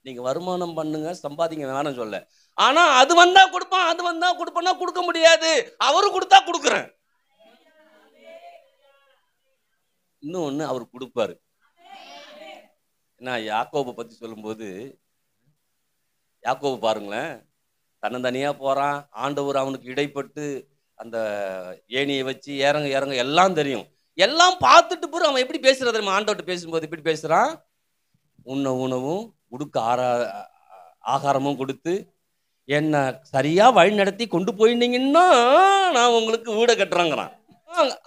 நீங்க வருமானம் பண்ணுங்க, சம்பாதிங்க, வேணாம் சொல்ல. ஆனா அது வந்தா கொடுப்பான், அது வந்தா கொடுப்பா, கொடுக்க முடியாது. அவரு கொடுத்தா கொடுக்குறேன். இன்னொன்னு அவர் கொடுப்பாரு. நான் யாக்கோபை பத்தி சொல்லும்போது, யாக்கோபு பாருங்களேன், தன்னந்தனியா போறான். ஆண்டவர் அவனுக்கு இடைப்பட்டு அந்த ஏணியை வச்சு இறங்க எல்லாம் தெரியும். எல்லாம் பார்த்துட்டு பிறகு அவன் எப்படி பேசுறது தெரியுமா? ஆண்டவர்கிட்ட பேசும்போது எப்படி பேசுறான், உணவும் உடுக்க ஆகாரமும் கொடுத்து என்ன சரியா வழி நடத்தி கொண்டு போயிருந்தீங்கன்னா நான் உங்களுக்கு வீடை கட்டுறாங்கிறான்.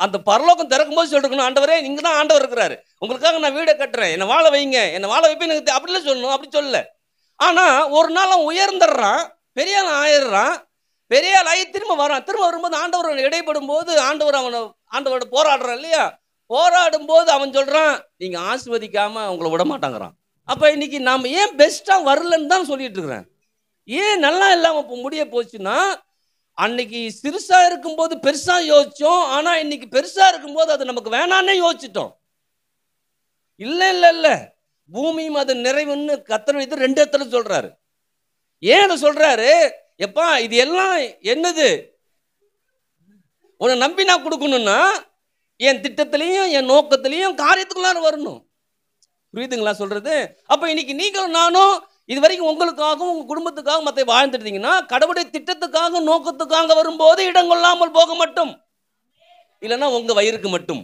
அந்த பரலோகம் திறக்கும் போது சொல்லிருக்கணும், ஆண்டவரே நீங்க தான் ஆண்டவர் இருக்கிறாரு, உங்களுக்காக நான் வீடை கட்டுறேன், என்னை வாழ வைங்க, என்னை வாழ வைப்பேன், எனக்கு அப்படிலாம் சொல்லணும். அப்படி சொல்லல. ஆனா ஒரு நாள் அவன் உயர்ந்துடுறான், பெரிய ஆள் ஆயிடுறான். பெரிய ஆள் ஆகி திரும்ப வரான். திரும்ப வரும்போது ஆண்டவர் இடைப்படும் போது ஆண்டவரோட போராடுறான் இல்லையா? போராடும் போது அவன் சொல்றான், நீங்க ஆசீர்வதிக்காம உங்களை விட மாட்டாங்கிறான். அப்ப இன்னைக்கு நாம ஏன் பெஸ்டா வரலன்னு தான் சொல்லிட்டு இருக்கிறேன். ஏன் நல்லா இல்லாம முடிய போச்சுன்னா, அன்னைக்கு சிறுசா இருக்கும்போது பெருசா யோசிச்சோம், ஆனா இன்னைக்கு பெருசா இருக்கும்போது அது நமக்கு வேணான்னே யோசிச்சிட்டோம். இல்ல பூமியும் அது நிறைவுன்னு கர்த்தர் இது 2 இடத்துல சொல்றாரு. ஏன் அதை சொல்றாரு? எப்பா இது எல்லாம் என்னது, உன்னை நம்பி நான் கொடுக்கணும்னா என் திட்டத்திலையும் என் நோக்கத்திலையும் காரியத்துக்குள்ளார வரணும். புரியுதுங்களா சொல்றது? அப்ப இன்னைக்கு நீங்களும் நானும் இது வரைக்கும் உங்களுக்காகவும் உங்க குடும்பத்துக்காக மற்ற வாழ்ந்துட்டீங்கன்னா, கடவுளுடைய திட்டத்துக்காக நோக்கத்துக்காக வரும்போது இடம் கொள்ளாமல் போக மட்டும், இல்லைன்னா உங்க வயிறுக்கு மட்டும்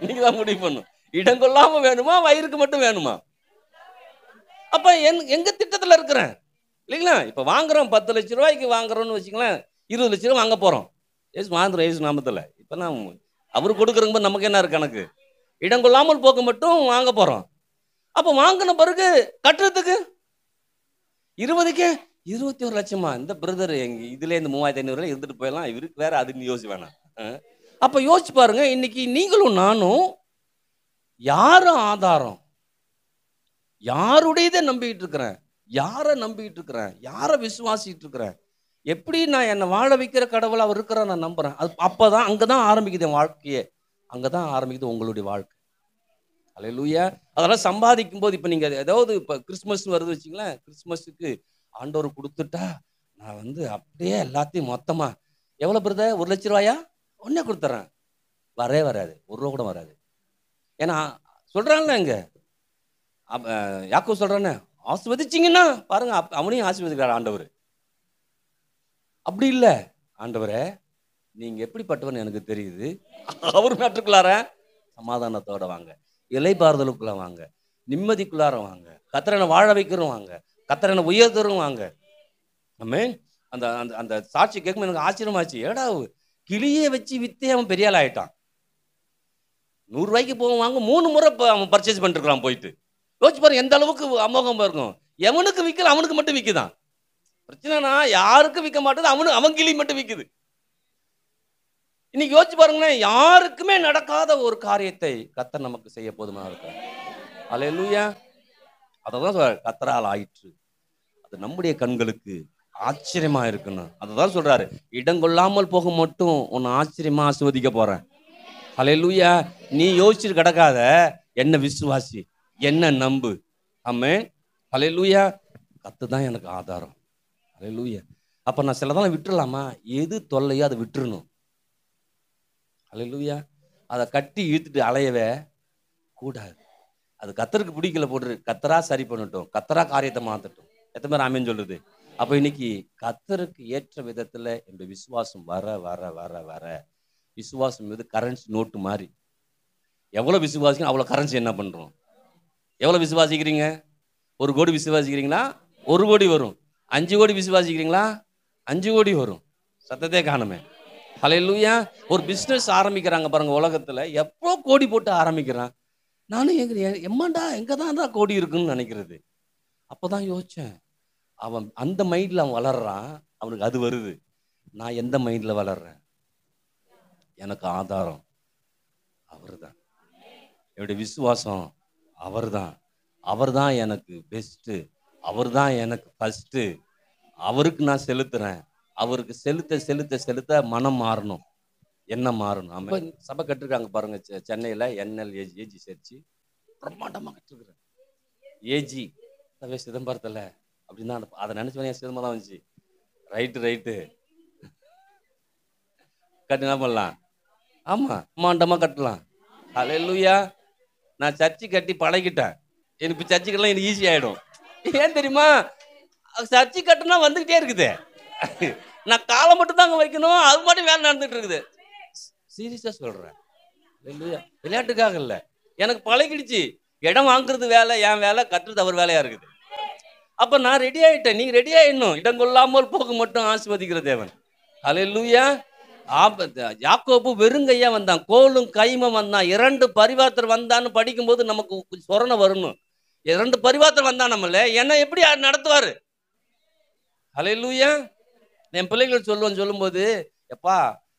நீங்க தான் முடிவு பண்ணும். இடம் கொள்ளாம வேணுமா, வயிறுக்கு மட்டும் வேணுமா? அப்ப எங்க திட்டத்துல இருக்கிறேன் இல்லைங்களா? இப்ப வாங்குறோம் 10 லட்சம் ரூபாய்க்கு வாங்குறோம்னு வச்சுக்கலாம், 20 லட்சம் ரூபாய் வாங்க போறோம். வாங்குறோம் ஏசு நாமத்துல. இப்ப அவரு கொடுக்குறங்க நமக்கு என்ன இருக்கு கணக்கு? இடம் கொள்ளாமல் போக மட்டும் வாங்க போறோம். அப்ப வாங்கின பிறகு கட்டுறதுக்கு 20க்கே 21 லட்சமா? இந்த பிரதர் இதுல இந்த 3500 இருந்துட்டு போயிடலாம், இவருக்கு வேற அதுன்னு யோசிச்சு வேணாம். அப்ப யோசிச்சு பாருங்க, இன்னைக்கு நீங்களும் நானும் யாரும் ஆதாரம், யாருடையதை நம்பிக்கிட்டு இருக்கிறேன், யாரை நம்பிக்கிட்டு இருக்கிறேன், யாரை விசுவாசிட்டு இருக்கிறேன், எப்படி நான் என்னை வாழ வைக்கிற கடவுள் அவர் இருக்கிற நான் நம்புறேன். அது அப்பதான் அங்கதான் ஆரம்பிக்குது என் வாழ்க்கையே, அங்கதான் ஆரம்பிக்குது உங்களுடைய வாழ்க்கை. அல்லேலூயா. அதெல்லாம் சம்பாதிக்கும் போது இப்ப நீங்க ஏதாவது இப்ப கிறிஸ்துமஸ் வருது வச்சுங்களேன், கிறிஸ்துமஸுக்கு ஆண்டவர் கொடுத்துட்டா நான் அப்படியே எல்லாத்தையும் மொத்தமா எவ்வளவு பிரதர், 1 லட்சம் ரூபாயா ஒன்னே கொடுத்துறேன். வராது, 1 ரூபா கூட வராது. ஏன்னா சொல்றான்ல இங்க யாக்கோபு சொல்றானே, ஆசீர்வதிச்சீங்கன்னா பாருங்க அவனையும் ஆசீர்வதிக்கிறார் ஆண்டவர். அப்படி இல்லை, ஆண்டவரே நீங்க எப்படிப்பட்டவன் எனக்கு தெரியுது, அவரு மேட்டுக்குள்ளார சமாதானத்தோட வாங்க, இலைப்பாறுதலுக்குள்ள வாங்க, நிம்மதிக்குள்ளார வாங்க, கர்த்தரை வாழ வைக்கிறோம் வாங்க, கர்த்தரை உயர்த்துறோம் வாங்க. ஆமென். அந்த அந்த அந்த சாட்சி கேட்கும் எனக்கு ஆச்சரியமாச்சு. ஏடா கிளியே வச்சு வித்தே அவன் பெரிய ஆள் ஆயிட்டான். 100 ரூபாய்க்கு போவோம் வாங்க 3 முறை அவன் பர்ச்சேஸ் பண்ணிட்டு இருக்கான் போயிட்டு. யோசிச்சு பாருங்க எந்த அளவுக்கு அமோகம் இருக்கும். எவனுக்கு விற்கல அவனுக்கு மட்டும் விற்குதான். பிரச்சனைனா யாருக்கும் விற்க மாட்டேது, அவன் கிளி மட்டும் விற்குது. இன்னைக்கு யோசிச்சு பாருங்களேன், யாருக்குமே நடக்காத ஒரு காரியத்தை கர்த்தர் நமக்கு செய்ய போதுமா இருக்கார். அல்லேலூயா. அததான் சொல்றாரு, கர்த்தரால் ஆயிற்று, அது நம்முடைய கண்களுக்கு ஆச்சரியமா இருக்கணும். அததான் சொல்றாரு, இடம் கொள்ளாமல் போக மட்டும் உன்னை ஆச்சரியமா ஆசீர்வதிக்க போறேன். அல்லேலூயா. நீ யோசிச்சுட்டு கிடக்காத, என்ன விசுவாசி, என்ன நம்பு. ஆமென். அல்லேலூயா. கர்த்தர் தான் எனக்கு ஆதாரம். அல்லேலூயா. அப்ப நான் சிலதெல்லாம் விட்டுறலாமா? எது தொல்லையோ அதை விட்டுறணும். அல்லேலூயா. அதை கட்டி இழுத்துட்டு அலையவே கூடாது. அது கர்த்தருக்கு பிடிக்கல போட்டு கர்த்தரா சரி பண்ணட்டும், கர்த்தரா காரியத்தை மாத்தட்டும். எத்தனை பேர் ஆமென் சொல்றது? அப்ப இன்னைக்கு கர்த்தருக்கு ஏற்ற விதத்துல என்னுடைய விசுவாசம் வர வர வர வர விசுவாசம் மீது கரன்சி நோட்டு மாதிரி எவ்வளவு விசுவாசிங்க அவ்வளவு கரன்சி என்ன பண்றோம். எவ்வளவு விசுவாசிக்கிறீங்க? 1 கோடி விசுவாசிக்கிறீங்களா? 1 கோடி வரும். 5 கோடி விசுவாசிக்கிறீங்களா? 5 கோடி வரும். சத்தத்தை காணுமே. அல்லேலூயா. ஒரு பிசினஸ் ஆரம்பிக்கிறாங்க பாருங்க உலகத்துல, எவ்வளோ கோடி போட்டு ஆரம்பிக்கிறான். நானும் எம்மாண்டா எங்கதான் கோடி இருக்குன்னு நினைக்கிறது. அப்பதான் யோசிச்சேன், அவன் அந்த மைண்ட்ல அவன் வளர்றான், அவனுக்கு அது வருது. நான் எந்த மைண்ட்ல வளர்றேன்? எனக்கு ஆதாரம் அவர்தான், என்னுடைய விசுவாசம் அவர்தான், அவர்தான் எனக்கு பெஸ்ட், அவர்தான் எனக்கு ஃபர்ஸ்ட், அவருக்கு நான் செலுத்துறேன். அவருக்கு செலுத்த செலுத்த செலுத்த மனம் மாறணும், என்ன மாறணும். சபை கட்டிருக்காங்க பாருங்க சென்னையில NLAG சேர்ச்சி, பிரம்மாண்டமா கட்டிருக்கிறேன். ஏஜி சிதம்பரத்துல அப்படின்னா அதை நினைச்சு சிதம்பரம் வந்துச்சு. ரைட்டு கட்டி என்ன பண்ணலாம்? ஆமா, பிரம்மாண்டமா கட்டலாம். அல்லேலூயா. நான் சர்ச்சு கட்டி பழகிட்டேன். எனக்கு சர்ச்சுக்கெல்லாம் எனக்கு ஈஸி ஆயிடும். ஏன் தெரியுமா? சர்ச்சு கட்டுனா வந்துகிட்டே இருக்குது. நான் காலை மட்டும் தான் அங்க வைக்கணும், அது மட்டும் வேலை நடந்துட்டு இருக்குது. சீரியஸா சொல்றேன். விளையாட்டுக்காக இல்ல, எனக்கு பழகிடுச்சு. இடம் வாங்குறது வேலை என் வேலை, கட்டுறது அவர் வேலையா இருக்குது. அப்ப நான் ரெடி ஆயிட்டேன், நீங்க ரெடி ஆயிடணும். இடம் கொள்ளாமல் போக மட்டும் ஆசீர்வதிக்கிற தேவன். அல்லேலூயா. யாக்கோபு வெறுங்கையா வந்தான், கோலும் கைமும் வந்தான். 2 பரிவார்த்தர் வந்தான்னு படிக்கும்போது நமக்கு சொரணை வரணும். 2 பரிவார்த்தர் வந்தான் நம்மள, என்ன எப்படி நடத்துவாரு? அல்லேலூயா. என் பிள்ளைகள் சொல்லும்போது, எப்பா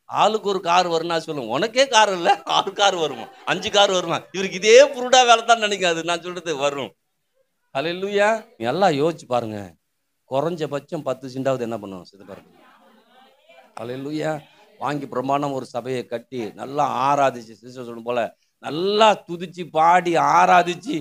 ஆளுக்கு ஒரு கார் வரும்னா சொல்லுவோம், உனக்கே கார் இல்லை 6 கார் வருமா 5 கார் வருமா? இவருக்கு இதே புருடா வேலை தான் நினைக்காது. நான் சொல்றது வரும். அல்லேலூயா. எல்லாம் யோசிச்சு பாருங்க, குறைஞ்சபட்சம் 10 சென்டாவது என்ன பண்ணுவோம் சிதம்பரம். அல்லேலூயா. வாங்கி பிரமாணம் ஒரு சபையை கட்டி நல்லா ஆராதிச்சு, சிஸ்டர் சொல்லும் போல நல்லா துதிச்சு பாடி ஆராதிச்சு,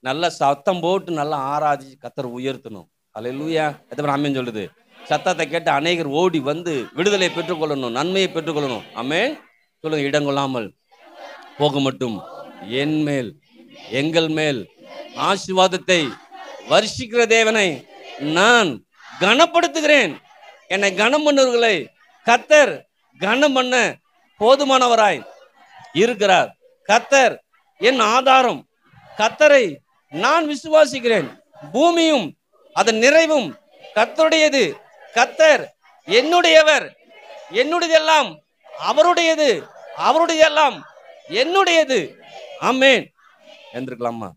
நல்லா சத்தம் போட்டு நல்லா ஆராதிச்சு கர்த்தரை உயர்த்தணும். அல்லேலூயா. எத்தனை ஆமென் சொல்லுது? சத்தத்தை கேட்டு அநேகர் ஓடி வந்து விடுதலை பெற்றுக்கொள்ளணும், நன்மையை பெற்றுக்கொள்ளணும். ஆமென் சொல்லுங்க. இடங்கொள்ளாமல் போக மட்டும் என் மேல் எங்கள் மேல் ஆசீர்வாதத்தை வருஷிக்கிற தேவனை நான் கனப்படுத்துகிறேன். என்னை கனம் பண்ணவர்களை கர்த்தர் கனம் பண்ண போதுமானவராய் இருக்கிறார். கர்த்தர் என் ஆதாரம். கர்த்தரை நான் விசுவாசிக்கிறேன். பூமியும் அதன் நிறைவும் கர்த்தருடையது. கர்த்தர் என்னுடையவர். என்னுடையதெல்லாம் அவருடையது. அவருடையதெல்லாம் என்னுடையது. ஆமென். எந்திருக்கலாமா?